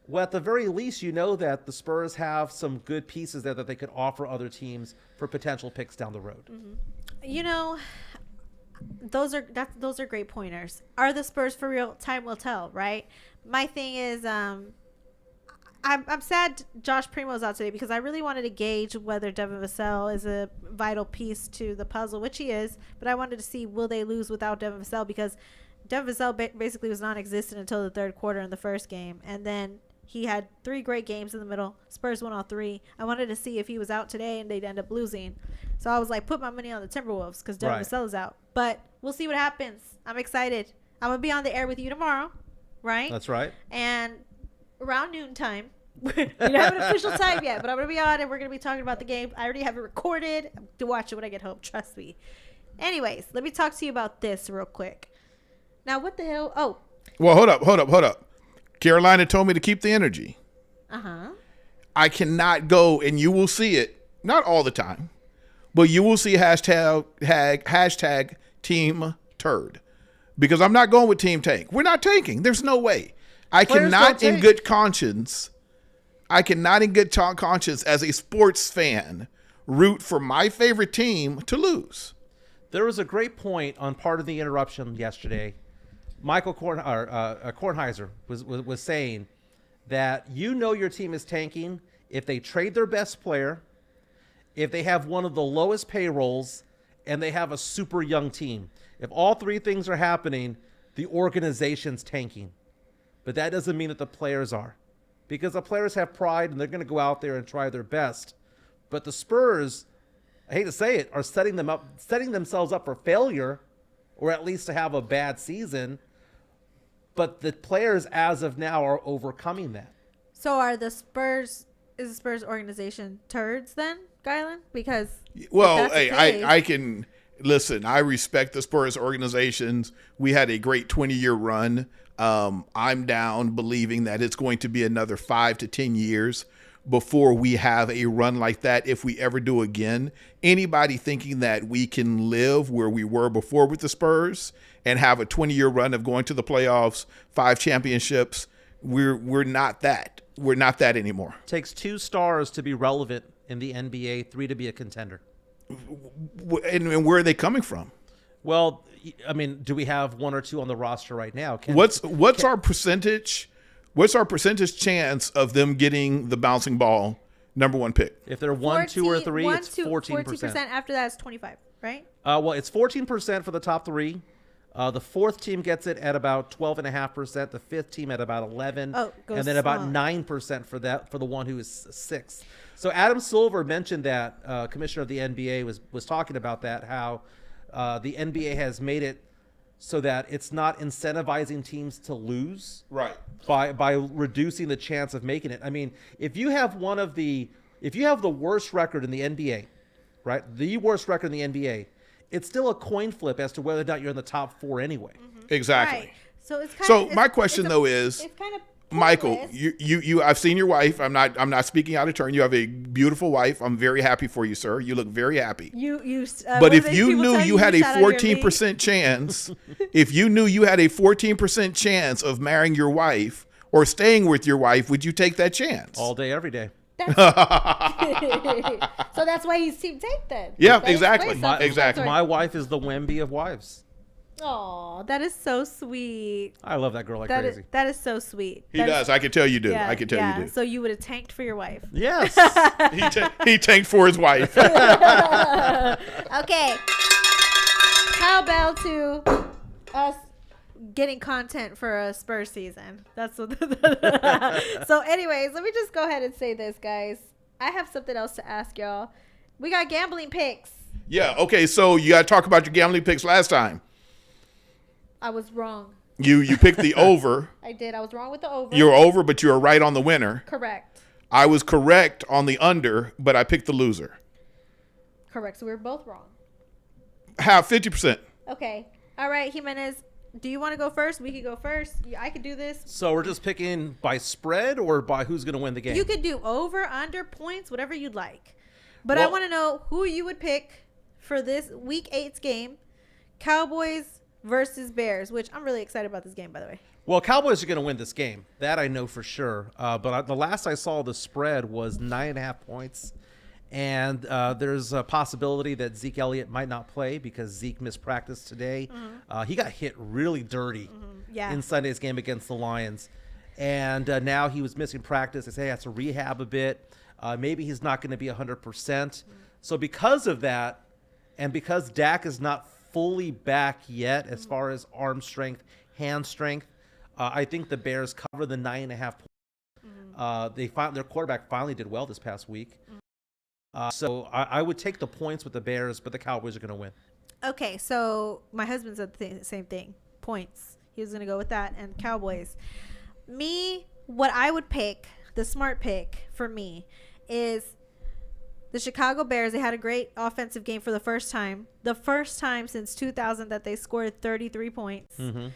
well, at the very least, that the Spurs have some good pieces there that they could offer other teams for potential picks down the road. Those are great pointers. Are the Spurs for real? Time will tell, right? My thing is, I'm sad Josh Primo's out today because I really wanted to gauge whether Devin Vassell is a vital piece to the puzzle, which he is. But I wanted to see, will they lose without Devin Vassell? Because Devin Vassell basically was non-existent until the third quarter in the first game. And then He had 3 great games in the middle. Spurs won all 3. I wanted to see if he was out today and they'd end up losing. So I was like, put my money on the Timberwolves because Devin Vassell's out. But we'll see what happens. I'm excited. I'm going to be on the air with you tomorrow, right? That's right. And around noontime. We don't have an official time yet, but I'm going to be on and we're going to be talking about the game. I already have it recorded to watch it when I get home. Trust me. Anyways, let me talk to you about this real quick. Now, what the hell? Oh. Well, hold up. Carolina told me to keep the energy. Uh-huh. I cannot go, and you will see it, not all the time, but you will see hashtag Team Turd. Because I'm not going with Team Tank. We're not tanking. There's no way. I cannot in good conscience as a sports fan root for my favorite team to lose. There was a great point on part of the interruption yesterday. Michael Kornheiser was saying that your team is tanking if they trade their best player, if they have one of the lowest payrolls, and they have a super young team. If all 3 things are happening, the organization's tanking. But that doesn't mean that the players are. Because the players have pride and they're going to go out there and try their best. But the Spurs, I hate to say it, are setting themselves up for failure, or at least to have a bad season. But the players, as of now, are overcoming that. So is the Spurs organization turds then, Gylan? Because I can listen. I respect the Spurs organizations. We had a great 20-year run. I'm down believing that it's going to be another 5 to 10 years before we have a run like that, if we ever do again. Anybody thinking that we can live where we were before with the Spurs and have a 20-year run of going to the playoffs, 5 championships, we're not that. We're not that anymore. It takes 2 stars to be relevant in the NBA, 3 to be a contender. And where are they coming from? Well, I mean, do we have 1 or 2 on the roster right now? What's our percentage? What's our percentage chance of them getting the bouncing ball number 1 pick? If they're 1, 2, or 3, it's 14%. 14%. After that, it's 25, right? Well, it's 14% for the top 3. The 4th team gets it at about 12.5%. The 5th team at about 11, and then about 9% for the one who is 6th. So Adam Silver mentioned that commissioner of the NBA was talking about that, how the NBA has made it so that it's not incentivizing teams to lose, right, by reducing the chance of making it. I mean, if you have the worst record in the NBA, right, the worst record in the NBA, it's still a coin flip as to whether or not you're in the top 4 anyway. Mm-hmm. Exactly. Right. So it's my question is, it's kind of Michael, you I've seen your wife. I'm not speaking out of turn. You have a beautiful wife. I'm very happy for you, sir. You look very happy. But if you knew you had a 14% chance, if you knew you had a 14% chance of marrying your wife or staying with your wife, would you take that chance? All day, every day. So that's why he's Team Tank then. Yeah, exactly. Exactly. My wife is the Wemby of wives. Oh, that is so sweet. I love that girl like crazy. That is so sweet. He does. I can tell you do. Yeah, I can tell you do. So you would have tanked for your wife. Yes. He tanked for his wife. Okay. Cowbell to us getting content for a Spurs season. That's what. So anyways, let me just go ahead and say this, guys. I have something else to ask y'all. We got gambling picks. Yeah, okay, so you got to talk about your gambling picks last time. I was wrong. You picked the over. I did. I was wrong with the over. You were over, but you were right on the winner. Correct. I was correct on the under, but I picked the loser. Correct. So we were both wrong. Have 50%. Okay. All right, Jimenez. Do you want to go first? We could go first. I could do this. So we're just picking by spread or by who's going to win the game? You could do over, under, points, whatever you'd like. But I want to know who you would pick for this Week 8's game, Cowboys versus Bears, which I'm really excited about this game, by the way. Well, Cowboys are going to win this game. That I know for sure. But the last I saw, the spread was 9.5 points. And there's a possibility that Zeke Elliott might not play because Zeke missed practice today. Mm-hmm. He got hit really dirty in Sunday's game against the Lions. And now he was missing practice. They say he has to rehab a bit. Maybe he's not going to be 100%. So because of that, and because Dak is not fully back yet as far as arm strength, hand strength, I think the Bears cover the 9.5 points. Their quarterback finally did well this past week. So I would take the points with the Bears, but the Cowboys are going to win. Okay, so my husband said the same thing. Points. He was going to go with that and Cowboys. What I would pick, the smart pick for me, is the Chicago Bears. They had a great offensive game for the first time. The first time since 2000 that they scored 33 points. Mm-hmm.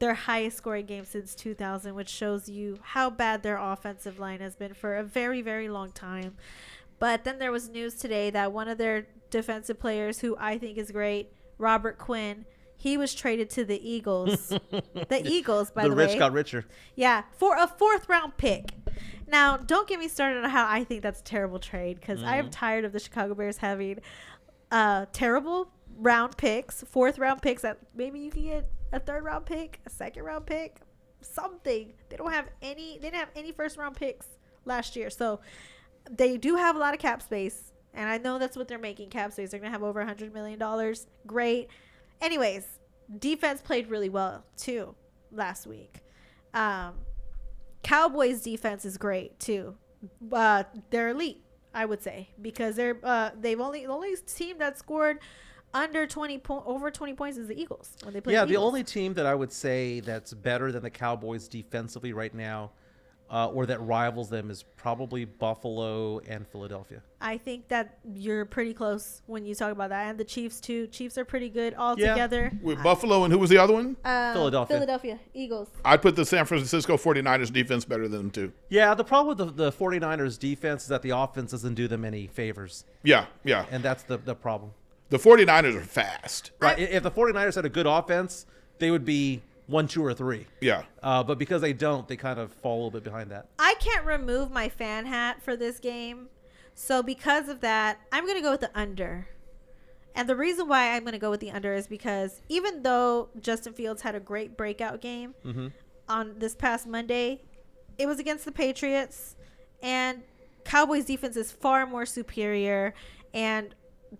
Their highest scoring game since 2000, which shows you how bad their offensive line has been for a very, very long time. But then there was news today that one of their defensive players, who I think is great, Robert Quinn, he was traded to the Eagles. The Eagles, by the way. The rich got richer. Yeah, for a 4th round pick. Now, don't get me started on how I think that's a terrible trade, because I am tired of the Chicago Bears having terrible round picks, 4th round picks that maybe you can get a 3rd round pick, a 2nd round pick, something. They didn't have any 1st round picks last year. So they do have a lot of cap space, and I know that's what they're making, cap space. They're going to have over $100 million. Great. Anyways, defense played really well, too, last week. Cowboys' defense is great, too. They're elite, I would say, because the only team that scored over 20 points is the Eagles when they play. Yeah, the only team that I would say that's better than the Cowboys defensively right now, or that rivals them, is probably Buffalo and Philadelphia. I think that you're pretty close when you talk about that, and the Chiefs too. Chiefs are pretty good all together. With Buffalo, and who was the other one? Philadelphia. Eagles. I'd put the San Francisco 49ers defense better than them too. Yeah, the problem with the 49ers defense is that the offense doesn't do them any favors. Yeah. And that's the problem. The 49ers are fast. Right. If the 49ers had a good offense, they would be 1, 2, or 3. Yeah. But because they don't, they kind of fall a little bit behind that. I can't remove my fan hat for this game. So because of that, I'm going to go with the under. And the reason why I'm going to go with the under is because even though Justin Fields had a great breakout game on this past Monday, it was against the Patriots. And Cowboys defense is far more superior. And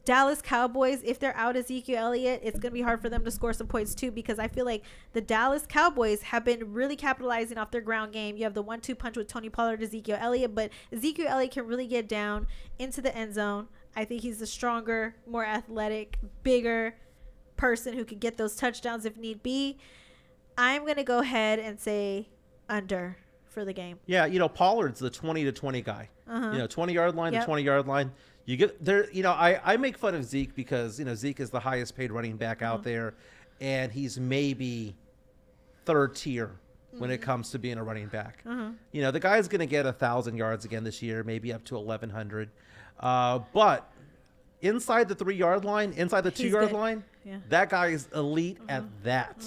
Dallas Cowboys, if they're out Ezekiel Elliott, it's going to be hard for them to score some points too, because I feel like the Dallas Cowboys have been really capitalizing off their ground game. You have the 1-2 punch with Tony Pollard, Ezekiel Elliott, but Ezekiel Elliott can really get down into the end zone. I think he's the stronger, more athletic, bigger person who could get those touchdowns if need be. I'm going to go ahead and say under for the game. Yeah, Pollard's the 20-20 guy. 20-yard line to 20-yard line. You get there, I make fun of Zeke because, Zeke is the highest paid running back out there, and he's maybe 3rd tier when it comes to being a running back. The guy's going to get 1,000 yards again this year, maybe up to 1,100. But inside the 3-yard line, inside the 2-yard line, that guy is elite at that.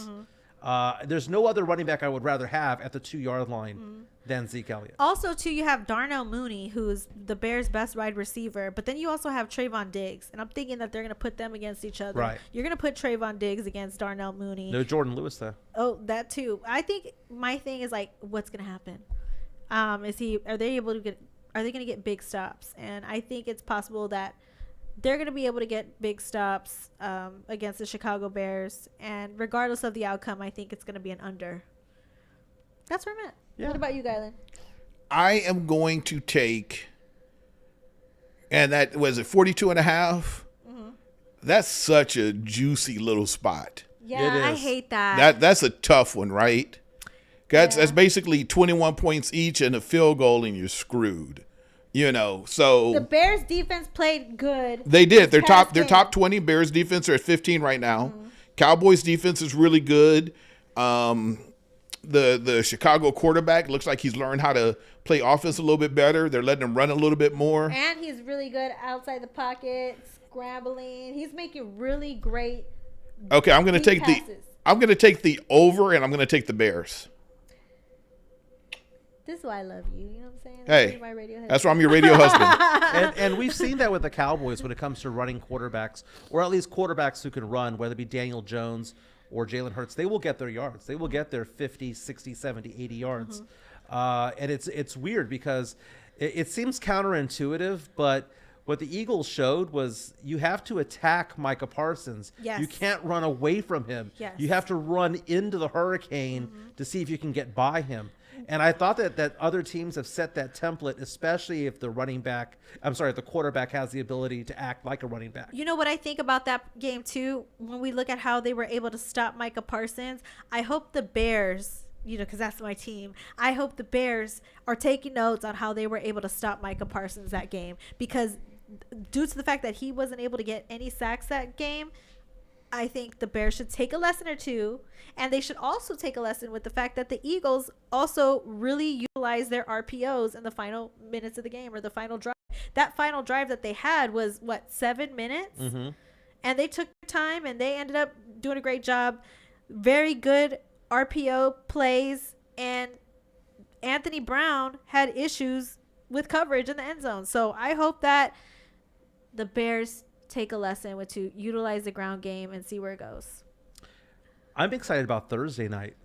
There's no other running back I would rather have at the 2-yard line than Zeke Elliott. Also, too, you have Darnell Mooney, who's the Bears' best wide receiver, but then you also have Trayvon Diggs, and I'm thinking that they're going to put them against each other. Right. You're going to put Trayvon Diggs against Darnell Mooney. No Jordan Lewis, though. Oh, that too. I think my thing is what's going to happen? Are they going to get big stops? And I think it's possible that they're going to be able to get big stops against the Chicago Bears. And regardless of the outcome, I think it's going to be an under. That's where I'm at. Yeah. What about you, Gylan? I am going to take, and that was it, 42.5. That's such a juicy little spot. Yeah, I hate that. That's a tough one, right? That's basically 21 points each and a field goal, and you're screwed. So the Bears defense played good. They did. Their top 20 Bears defense are at 15 right now. Cowboys defense is really good. The Chicago quarterback looks like he's learned how to play offense a little bit better. They're letting him run a little bit more. And he's really good outside the pocket, scrambling. He's making really great. Okay, I'm going to take the over, and I'm going to take the Bears. This is why I love you. You know what I'm saying? Hey, that's why I'm your radio husband. And we've seen that with the Cowboys when it comes to running quarterbacks, or at least quarterbacks who can run, whether it be Daniel Jones or Jalen Hurts. They will get their yards. They will get their 50, 60, 70, 80 yards. And it's weird because it seems counterintuitive, but what the Eagles showed was you have to attack Micah Parsons. Yes. You can't run away from him. Yes. You have to run into the hurricane to see if you can get by him. And I thought that other teams have set that template, especially if the quarterback has the ability to act like a running back. You know what I think about that game too? When we look at how they were able to stop Micah Parsons, I hope the Bears, because that's my team, I hope the Bears are taking notes on how they were able to stop Micah Parsons that game, because due to the fact that he wasn't able to get any sacks that game, I think the Bears should take a lesson or two, and they should also take a lesson with the fact that the Eagles also really utilize their RPOs in the final minutes of the game, or the final drive. That final drive that they had was, 7 minutes? Mm-hmm. And they took time, and they ended up doing a great job. Very good RPO plays, and Anthony Brown had issues with coverage in the end zone. So I hope that the Bears take a lesson to utilize the ground game and see where it goes. I'm excited about Thursday night.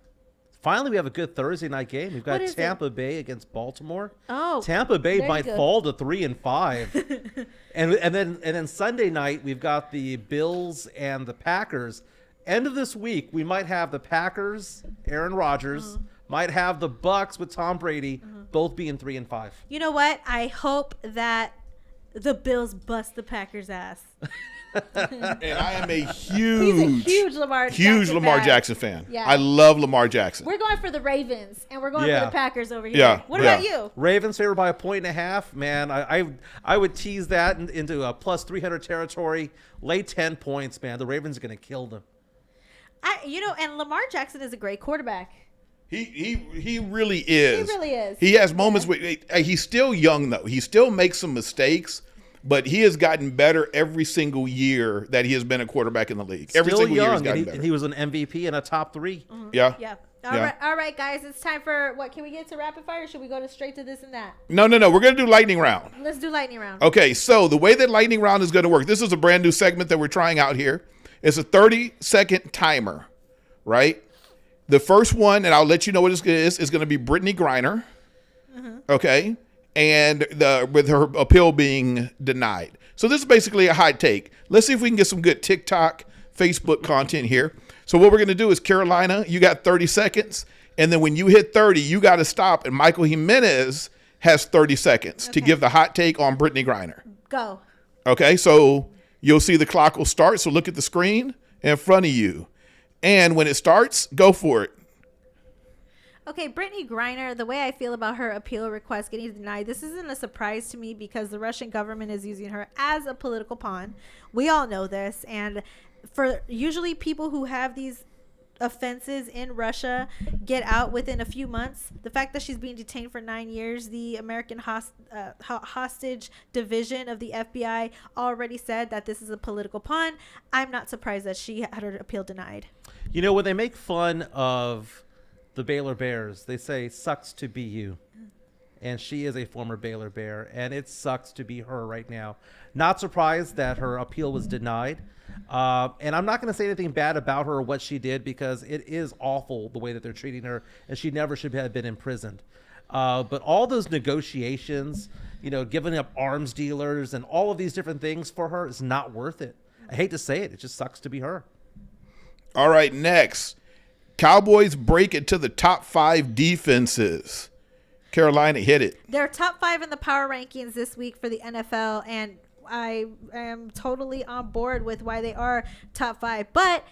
Finally, we have a good Thursday night game. We've got Tampa Bay against Baltimore. Oh, Tampa Bay might fall to 3-5, and then Sunday night we've got the Bills and the Packers. End of this week, we might have the Packers, Aaron Rodgers, might have the Bucks with Tom Brady, both being 3-5. You know what? I hope that the Bills bust the Packers' ass. And I am a huge Lamar Jackson fan. Yeah. I love Lamar Jackson. We're going for the Ravens, and we're going for the Packers over here. Yeah. What about you? Ravens favored by 1.5. Man, I would tease that into a plus 300 territory. Lay 10 points, man. The Ravens are going to kill them. And Lamar Jackson is a great quarterback. He really is. He really is. He has moments where he's still young, though. He still makes some mistakes, but he has gotten better every single year that he has been a quarterback in the league. Every Still single year young, he's gotten better. and he was an MVP and a top 3. Mm-hmm. Yeah. Yeah. All right, guys. It's time for what? Can we get to rapid fire, or should we go straight to this and that? No. We're going to do lightning round. Let's do lightning round. Okay, so the way that lightning round is going to work, this is a brand new segment that we're trying out here. It's a 30-second timer, right? The first one, and I'll let you know what it is going to be Brittany Griner. Okay. And with her appeal being denied. So this is basically a hot take. Let's see if we can get some good TikTok, Facebook content here. So what we're going to do is, Carolina, you got 30 seconds. And then when you hit 30, you got to stop. And Michael Jimenez has 30 seconds to give the hot take on Brittany Griner. Go. Okay, so you'll see the clock will start. So look at the screen in front of you. And when it starts, go for it. Okay, Brittany Griner, the way I feel about her appeal request getting denied, this isn't a surprise to me because the Russian government is using her as a political pawn. We all know this. And for usually people who have these offenses in Russia get out within a few months. The fact that she's being detained for 9 years, the American hostage division of the FBI already said that this is a political pawn. I'm not surprised that she had her appeal denied. When they make fun of the Baylor Bears, they say, sucks to be you. And she is a former Baylor Bear, and it sucks to be her right now. Not surprised that her appeal was denied. And I'm not going to say anything bad about her or what she did, because it is awful the way that they're treating her, and she never should have been imprisoned. But all those negotiations, giving up arms dealers and all of these different things for her is not worth it. I hate to say it. It just sucks to be her. All right, next. Cowboys break into the top 5 defenses. Carolina, hit it. They're top 5 in the power rankings this week for the NFL, and I am totally on board with why they are top 5. But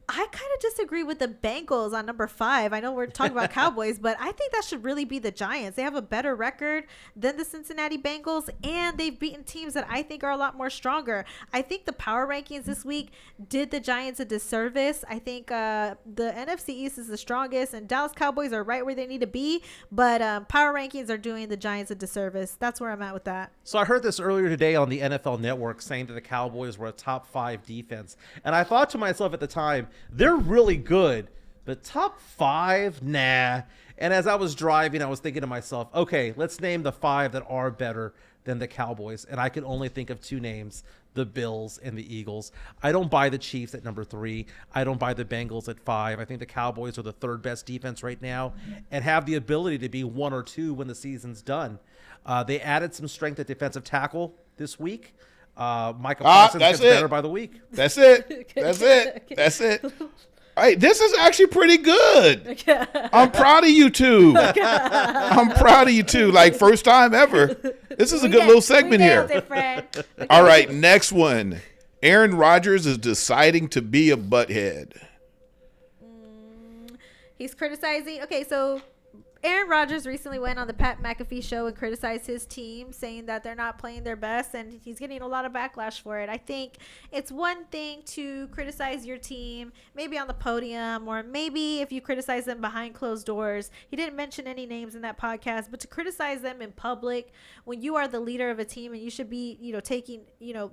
I kind of disagree with the Bengals on number 5. I know we're talking about Cowboys, but I think that should really be the Giants. They have a better record than the Cincinnati Bengals, and they've beaten teams that I think are a lot more stronger. I think the power rankings this week did the Giants a disservice. I think the NFC East is the strongest, and Dallas Cowboys are right where they need to be, but power rankings are doing the Giants a disservice. That's where I'm at with that. So I heard this earlier today on the NFL Network saying that the Cowboys were a top 5 defense. And I thought to myself at the time, they're really good, but top 5? Nah. And as I was driving, I was thinking to myself, okay, let's name the 5 that are better than the Cowboys. And I can only think of 2 names, the Bills and the Eagles. I don't buy the Chiefs at number 3. I don't buy the Bengals at 5. I think the Cowboys are the 3rd best defense right now and have the ability to be 1 or 2 when the season's done. They added some strength at defensive tackle this week. Michael Parsons gets better by the week. That's it. That's it. That's it. Hey, this is actually pretty good. I'm proud of you two. I'm proud of you two. Like, first time ever. This is a good little segment here. All right, next one. Aaron Rodgers is deciding to be a butthead. He's criticizing. Okay, so Aaron Rodgers recently went on the Pat McAfee show and criticized his team, saying that they're not playing their best, and he's getting a lot of backlash for it. I think it's one thing to criticize your team, maybe on the podium, or maybe if you criticize them behind closed doors. He didn't mention any names in that podcast, but to criticize them in public when you are the leader of a team and you should be,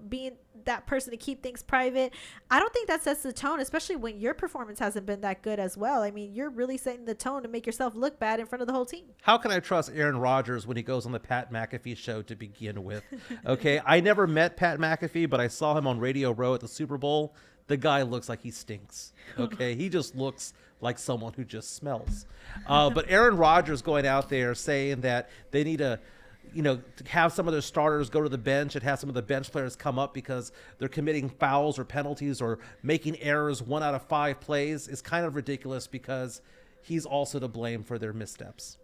being that person to keep things private. I don't think that sets the tone, especially when your performance hasn't been that good as well. I mean, you're really setting the tone to make yourself look bad in front of the whole team. How can I trust Aaron Rodgers when he goes on the Pat McAfee show to begin with? Okay, I never met Pat McAfee, but I saw him on Radio Row at the Super Bowl. The guy looks like he stinks. Okay, he just looks like someone who just smells. But Aaron Rodgers going out there saying that they need to have some of their starters go to the bench and have some of the bench players come up because they're committing fouls or penalties or making errors 1 out of 5 plays is kind of ridiculous because he's also to blame for their missteps.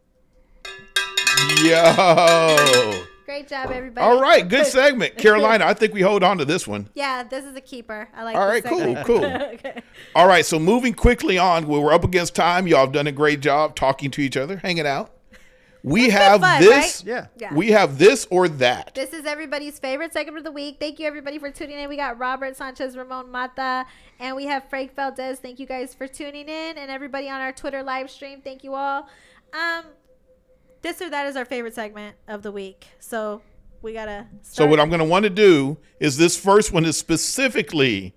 Yo. Great job, everybody. All right, good segment. Carolina, I think we hold on to this one. Yeah, this is a keeper. I like All this right, segment. cool. Okay. All right, so moving quickly on, we're up against time. Y'all have done a great job talking to each other, hanging out. We have fun, this. right? Yeah. We have this or that. This is everybody's favorite segment of the week. Thank you, everybody, for tuning in. We got Robert Sanchez, Ramon Mata, and we have Frank Valdez. Thank you guys for tuning in. And everybody on our Twitter live stream, thank you all. This or that is our favorite segment of the week. So we got to start. So what I'm going to want to do is this first one is specifically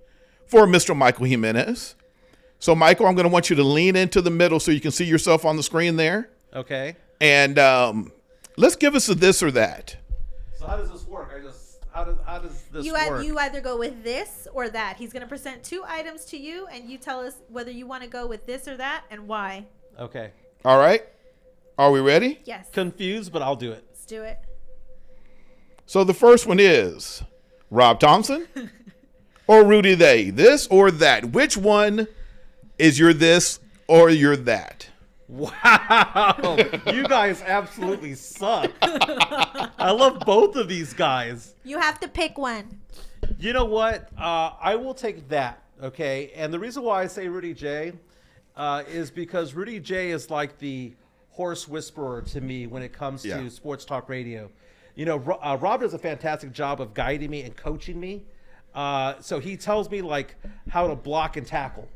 for Mr. Michael Jimenez. So, Michael, I'm going to want you to lean into the middle so you can see yourself on the screen there. Okay. And let's give us a this or that. So how does this work? How does this work? You either go with this or that. He's going to present 2 items to you, and you tell us whether you want to go with this or that and why. Okay. All right. Are we ready? Yes. Confused, but I'll do it. Let's do it. So the first one is Rob Thompson or Rudy Day. This or that. Which one is your this or your that? Wow. You guys absolutely suck. I love both of these guys. You have to pick one. You know what? I will take that, okay? And the reason why I say Rudy J is because Rudy J is like the horse whisperer to me when it comes to sports talk radio. Rob does a fantastic job of guiding me and coaching me. So he tells me like how to block and tackle.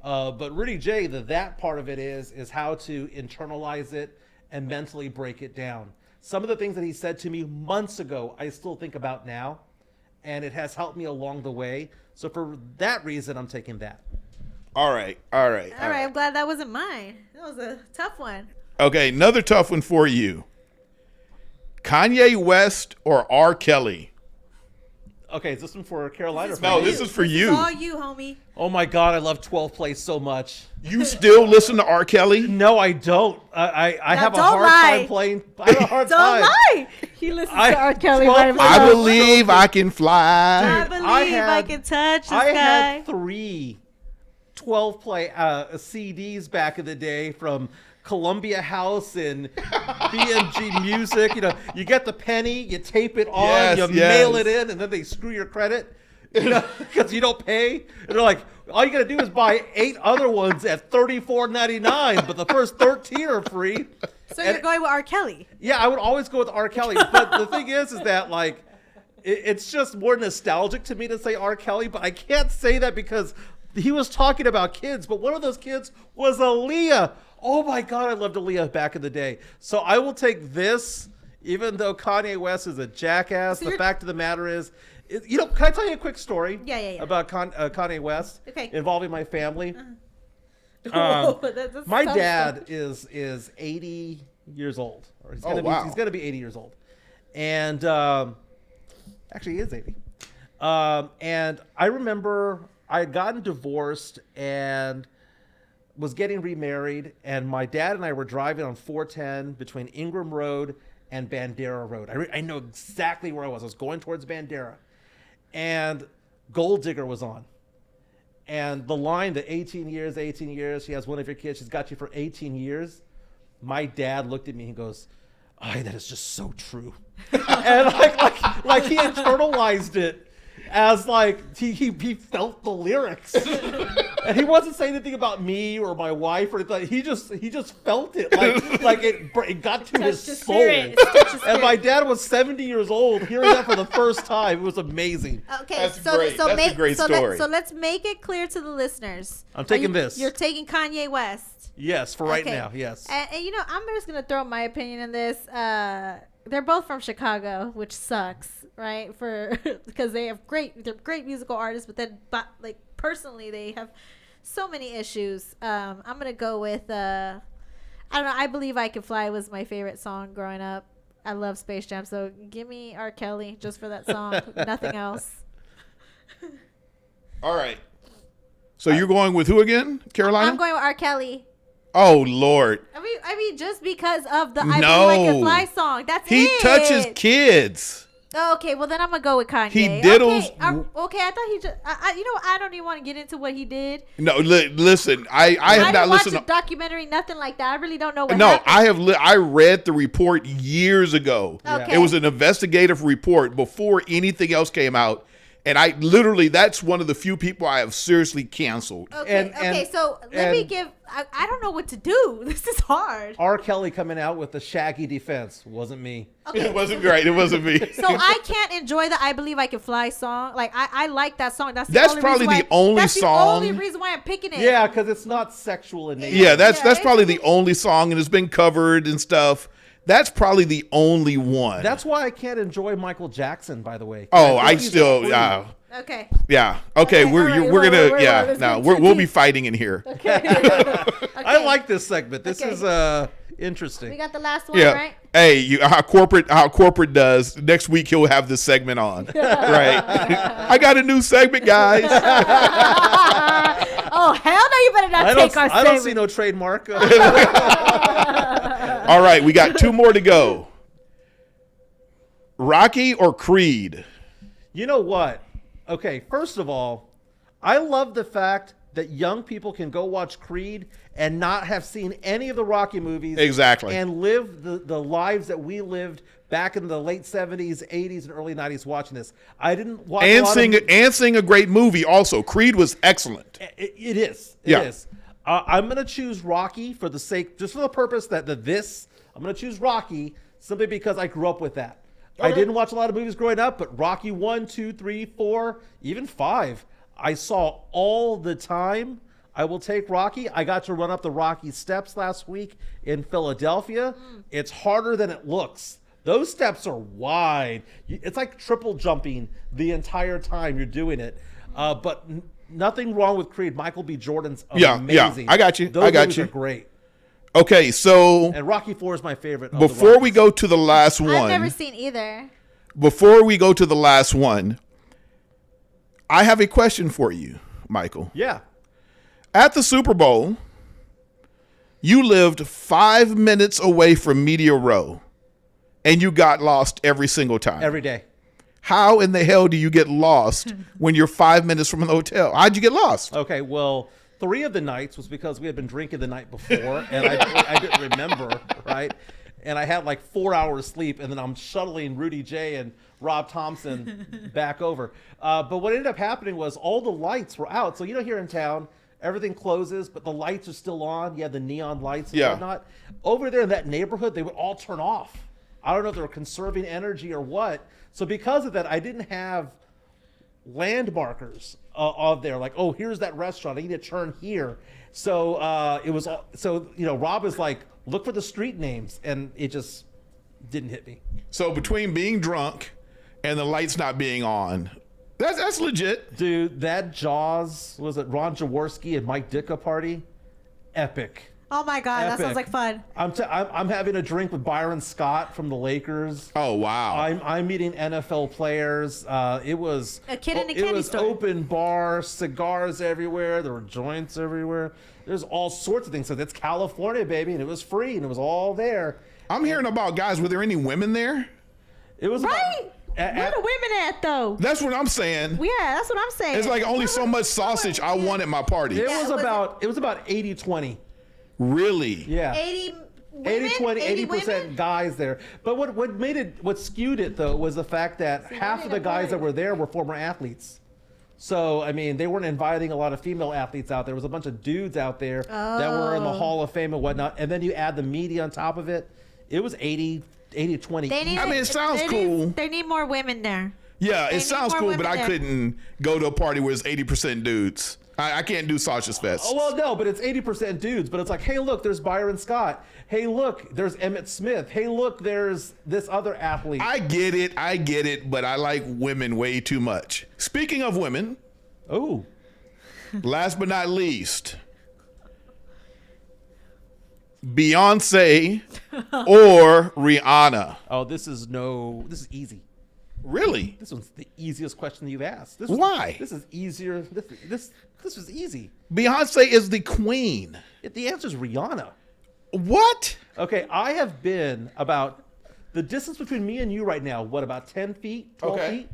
But Rudy J, that part of it is how to internalize it and mentally break it down. Some of the things that he said to me months ago, I still think about now, and it has helped me along the way. So for that reason, I'm taking that. All right. I'm glad that wasn't mine. That was a tough one. Okay, another tough one for you. Kanye West or R. Kelly? Okay, is this one for Carolina? No, this is for you. It's all you, homie. Oh my God, I love 12 Play so much. You still listen to R. Kelly? No, I don't. I have a don't hard lie. time playing. I have a hard Don't time. lie. He listens to R. Kelly. 12 right Play- I now. believe I can fly. I believe I can touch the I sky. had 3 12 Play CDs back in the day from Columbia House and BMG Music. You get the penny, you tape it on, you mail it in, and then they screw your credit. Because you don't pay. And they're like, all you got to do is buy 8 other ones at $34.99, but the first 13 are free. So you're going with R. Kelly. Yeah, I would always go with R. Kelly. But the thing is that, like, it's just more nostalgic to me to say R. Kelly, but I can't say that because he was talking about kids, but one of those kids was Aaliyah. Oh, my God, I loved Aaliyah back in the day. So I will take this, even though Kanye West is a jackass. The fact of the matter is, can I tell you a quick story? Yeah. About Kanye West involving my family? That's My tough dad stuff. is 80 years old. Or he's wow. going to be 80 years old. And actually, he is 80. And I remember I had gotten divorced and was getting remarried, and my dad and I were driving on 410 between Ingram Road and Bandera Road. I know exactly where I was. I was going towards Bandera, and Gold Digger was on. And the line, the 18 years, she has one of your kids, she's got you for 18 years. My dad looked at me and goes, "Ay, that is just so true." And like he internalized it as like he felt the lyrics. And he wasn't saying anything about me or my wife or anything. He just felt it. Like it got to his soul. And my dad was 70 years old, hearing that for the first time. It was amazing. Okay, That's great. That's a great story. So let's make it clear to the listeners. I'm taking this. You're taking Kanye West. Yes, for right Okay. now, yes. And you know, I'm just gonna throw my opinion in this. They're both from Chicago, which sucks, right? Because they're great musical artists, but like personally, they have so many issues. I'm gonna go with I don't know. I Believe I Can Fly was my favorite song growing up. I love Space Jam, so give me R. Kelly just for that song. Nothing else. All right. So you're going with who again, Carolina? I'm going with R. Kelly. Oh Lord. I mean, just because of the I Believe No. I Can Fly song. That's He it. touches kids. Oh, okay, well then I'm gonna go with Kanye. He diddles- Okay, I thought he just. You know, I don't even want to get into what he did. No, listen. I have didn't not watch listened. a documentary, nothing like that. I really don't know what. No, happened. I read the report years ago. Okay. It was an investigative report before anything else came out. And I literally, that's one of the few people I have seriously canceled. Okay, so let me give. I don't know what to do. This is hard. R. Kelly coming out with the Shaggy defense wasn't me. Okay, It wasn't great. It wasn't me. so I can't enjoy the I Believe I Can Fly song. Like I like that song. That's That's only probably reason the only that's song- the only reason why I'm picking it. Yeah, because it's not sexual in nature. Yeah, that's Yeah, probably the only song, and it's been covered and stuff. That's probably the only one. That's why I can't enjoy Michael Jackson, by the way. Oh, think I he's still, a queen. yeah. Okay. Yeah. Okay, Okay, we're all right, we're gonna we're- yeah. let's No, get too we'll be deep. fighting in here. I like this segment. This Okay. is interesting. We got the last one, Yeah. right? Hey, how corporate does. Next week he'll have this segment on. Right. I got a new segment, guys. Oh hell no! You better not take our I don't segment. see no trademark. All right, we got two more to go. Rocky or Creed? You know what? Okay, first of all, I love the fact that young people can go watch Creed and not have seen any of the Rocky movies. Exactly. And live the lives that we lived back in the late 70s, 80s, and early 90s watching this. I didn't watch a lot of sing a great movie also. Creed was excellent. It is. It Yeah. is. I'm going to choose Rocky for the sake, just for the purpose that I'm going to choose Rocky simply because I grew up with that. I Okay. didn't watch a lot of movies growing up, but Rocky 1, 2, 3, 4, even 5, I saw all the time. I will take Rocky. I got to run up the Rocky steps last week in Philadelphia. It's harder than it looks. Those steps are wide. It's like triple jumping the entire time you're doing it. But nothing wrong with Creed. Michael B. Jordan's amazing. I got you. Those I got movies you. are great. Okay, so And Rocky 4 is my favorite. Of the before we Rockies. go to the last I've one, never seen either. before we go to the last one, I have a question for you, Michael. Yeah. At the Super Bowl, you lived 5 minutes away from Media Row, and you got lost every single time. Every day. How in the hell do you get lost when you're 5 minutes from an hotel? How'd you get lost? Okay, well, 3 of the nights was because we had been drinking the night before, and I didn't remember, right? And I had like 4 hours sleep, and then I'm shuttling Rudy J and Rob Thompson back over. But what ended up happening was all the lights were out. So, you know, here in town, everything closes, but the lights are still on. You have the neon lights and Yeah. whatnot. Over there in that neighborhood, they would all turn off. I don't know if they were conserving energy or what. So because of that, I didn't have land markers of there, like, oh, here's that restaurant, I need to turn here. So it was so, you know, Rob was like, look for the street names, and it just didn't hit me. So between being drunk and the lights not being on, that's legit. Dude, that Jaws, was it Ron Jaworski and Mike Ditka party? Epic. Oh my god, that Epic. sounds like fun. I'm having a drink with Byron Scott from the Lakers. Oh wow. I'm meeting NFL players. It was A kid in a it candy was store. open bar, cigars everywhere. There were joints everywhere. There's all sorts of things. So that's California, baby, and it was free, and it was all there. I'm hearing about guys. Were there any women there? It was Right? Where the women at though? That's what I'm saying. Yeah, that's what I'm saying. It's like only so much sausage I want at my party. It Yeah, was about 80-20. Really? Yeah. 80 women, 80-20, 80% women? guys there. But what skewed it though was the fact that half of the guys that were there were former athletes. So, I mean, they weren't inviting a lot of female athletes out there. There was a bunch of dudes out there that were in the Hall of Fame and whatnot. And then you add the media on top of it. It was 80-20. I mean, it sounds cool. They need more women there. Yeah, They it need sounds more cool, but women I there. couldn't go to a party where it's 80% dudes. I can't do Sausage Fest. Oh, well, no, but it's 80% dudes. But it's like, hey, look, there's Byron Scott. Hey, look, there's Emmett Smith. Hey, look, there's this other athlete. I get it, but I like women way too much. Speaking of women, Oh, last but not least, Beyonce or Rihanna. oh, this is easy. Really? This one's the easiest question you've asked. Why? This is easier. This was easy. Beyonce is the queen. The answer is Rihanna. What? Okay, I have been about the distance between me and you right now, what, about 10 feet, 12 Okay. feet?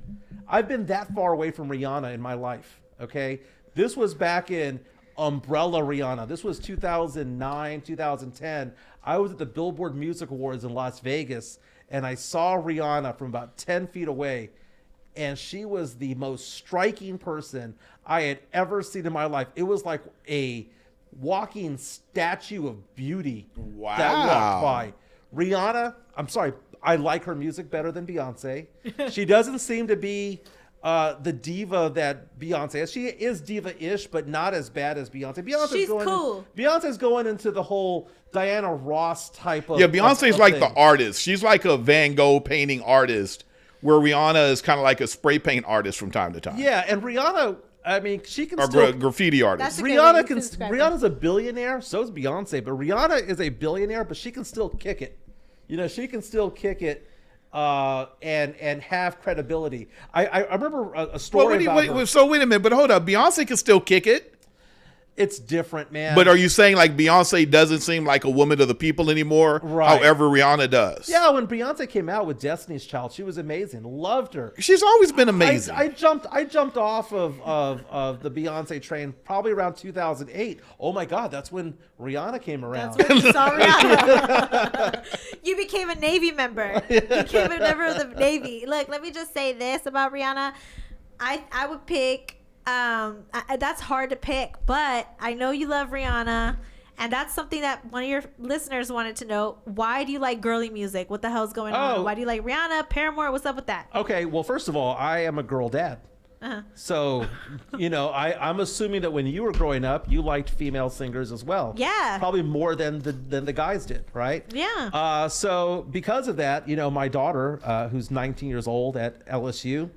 I've been that far away from Rihanna in my life, okay? This was back in Umbrella Rihanna. This was 2009, 2010. I was at the Billboard Music Awards in Las Vegas, and I saw Rihanna from about 10 feet away, and she was the most striking person I had ever seen in my life. It was like a walking statue of beauty that Wow. walked by. Rihanna, I'm sorry, I like her music better than Beyonce. She doesn't seem to be the diva that Beyonce is. She is diva-ish, but not as bad as Beyonce. She's cool. Beyonce's going into the whole Diana Ross type of. Yeah, Beyonce's of like thing. the artist. She's like a Van Gogh painting artist, where Rihanna is kind of like a spray paint artist from time to time. Yeah, and Rihanna, I mean, she can Or still. graffiti artist. That's a good way Rihanna to can. describe her. Rihanna's a billionaire. So is Beyonce, but Rihanna is a billionaire, but she can still kick it. You know, she can still kick it, and have credibility. I remember a story about her. So wait a minute, but hold up. Beyonce can still kick it. It's different, man. But are you saying like Beyonce doesn't seem like a woman of the people anymore? Right. However, Rihanna does. Yeah, when Beyonce came out with Destiny's Child, she was amazing. Loved her. She's always been amazing. I jumped off of the Beyonce train probably around 2008. Oh my God, that's when Rihanna came around. That's when you saw Rihanna. You became a Navy member. You became a member of the Navy. Look, let me just say this about Rihanna. I would pick. That's hard to pick, but I know you love Rihanna, and that's something that one of your listeners wanted to know. Why do you like girly music? What the hell's going on? Oh. Why do you like Rihanna, Paramore? What's up with that? Okay, well, first of all, I am a girl dad. Uh-huh. So, you know, I'm assuming that when you were growing up, you liked female singers as well. Yeah. Probably more than the guys did, right? Yeah. So because of that, you know, my daughter, who's 19 years old at LSU,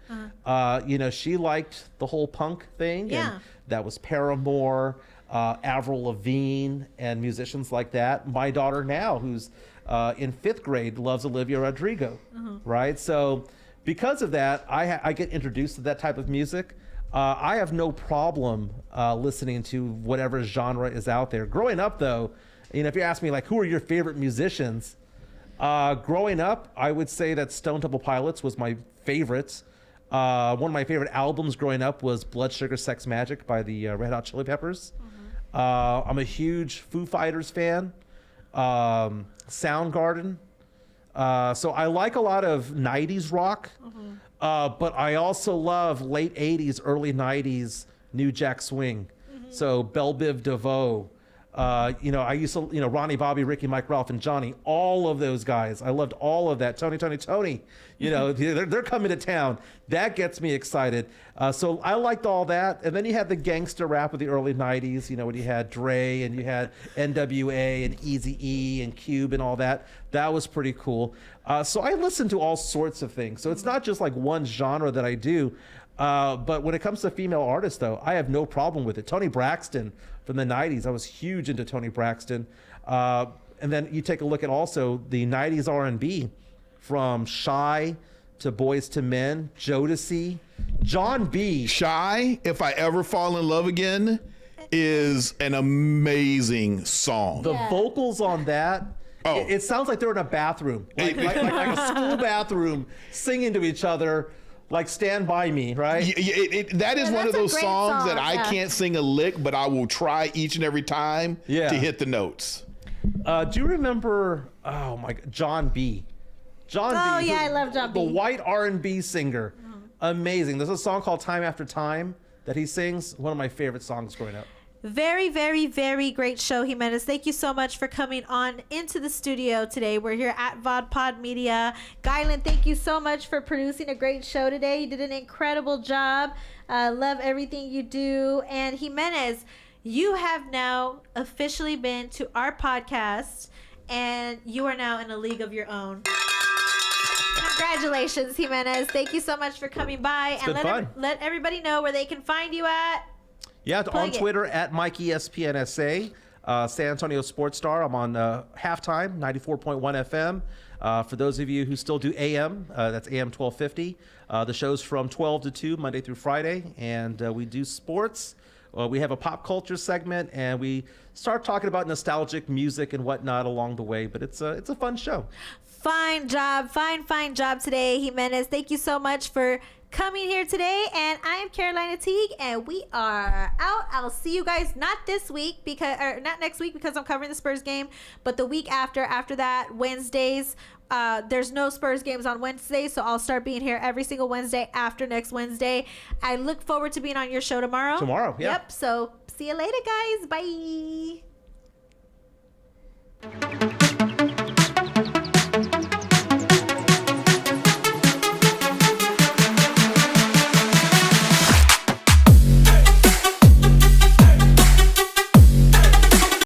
you know, she liked the whole punk thing. Yeah. And that was Paramore, Avril Lavigne, and musicians like that. My daughter now, who's in 5th grade, loves Olivia Rodrigo, right? So because of that, I get introduced to that type of music. I have no problem listening to whatever genre is out there. Growing up, though, you know, if you ask me, like, who are your favorite musicians? Growing up, I would say that Stone Temple Pilots was my favorite. One of my favorite albums growing up was Blood Sugar Sex Magic by the Red Hot Chili Peppers. I'm a huge Foo Fighters fan. Soundgarden. So I like a lot of 90s rock, but I also love late 80s, early 90s New Jack Swing. So Belle Biv DeVoe, you know, I used to, you know, Ronnie, Bobby, Ricky, Mike, Ralph, and Johnny, all of those guys. I loved all of that. Tony, you know, they're coming to town. That gets me excited. So I liked all that. And then you had the gangster rap of the early 90s, you know, when you had Dre and you had NWA and Eazy-E and Cube and all that. That was pretty cool. So I listen to all sorts of things. So it's not just like one genre that I do. But when it comes to female artists, though, I have no problem with it. Toni Braxton from the 90s. I was huge into Toni Braxton. And then you take a look at also the 90s R&B from Shy to Boys to Men, Jodeci, John B. Shy, If I Ever Fall in Love Again, is an amazing song. The vocals on that, Oh. It sounds like they're in a bathroom, like a school bathroom, singing to each other, like "Stand By Me," right? That is Yeah, one of that's a those great songs that song, I yeah. can't sing a lick, but I will try each and every time Yeah. to hit the notes. Do you remember? Oh my God, John B. John B. Oh, yeah, I love John The B. white R&B singer, amazing. There's a song called "Time After Time" that he sings. One of my favorite songs growing up. Very, very, very great show, Jimenez. Thank you so much for coming on into the studio today. We're here at VodPod Media. Guylan, thank you so much for producing a great show today. You did an incredible job. Love everything you do. And Jimenez, you have now officially been to our podcast, and you are now in a league of your own. Congratulations, Jimenez. Thank you so much for coming by. been fun. Let everybody know where they can find you at. Yeah, Plug on it. Twitter at MikeESPNSA, San Antonio Sports Star. I'm on halftime, 94.1 FM. For those of you who still do AM, that's AM 1250. The show's from 12 to 2, Monday through Friday, and we do sports. We have a pop culture segment, and we start talking about nostalgic music and whatnot along the way. But it's a fun show. Fine job today, Jimenez. Thank you so much for coming here today. And I am Carolina Teague, and we are out. I'll see you guys not this week not next week because I'm covering the Spurs game, but the week after. After that, Wednesdays. There's no Spurs games on Wednesday, so I'll start being here every single Wednesday after next Wednesday. I look forward to being on your show tomorrow. Tomorrow, yeah. Yep. So see you later, guys. Bye.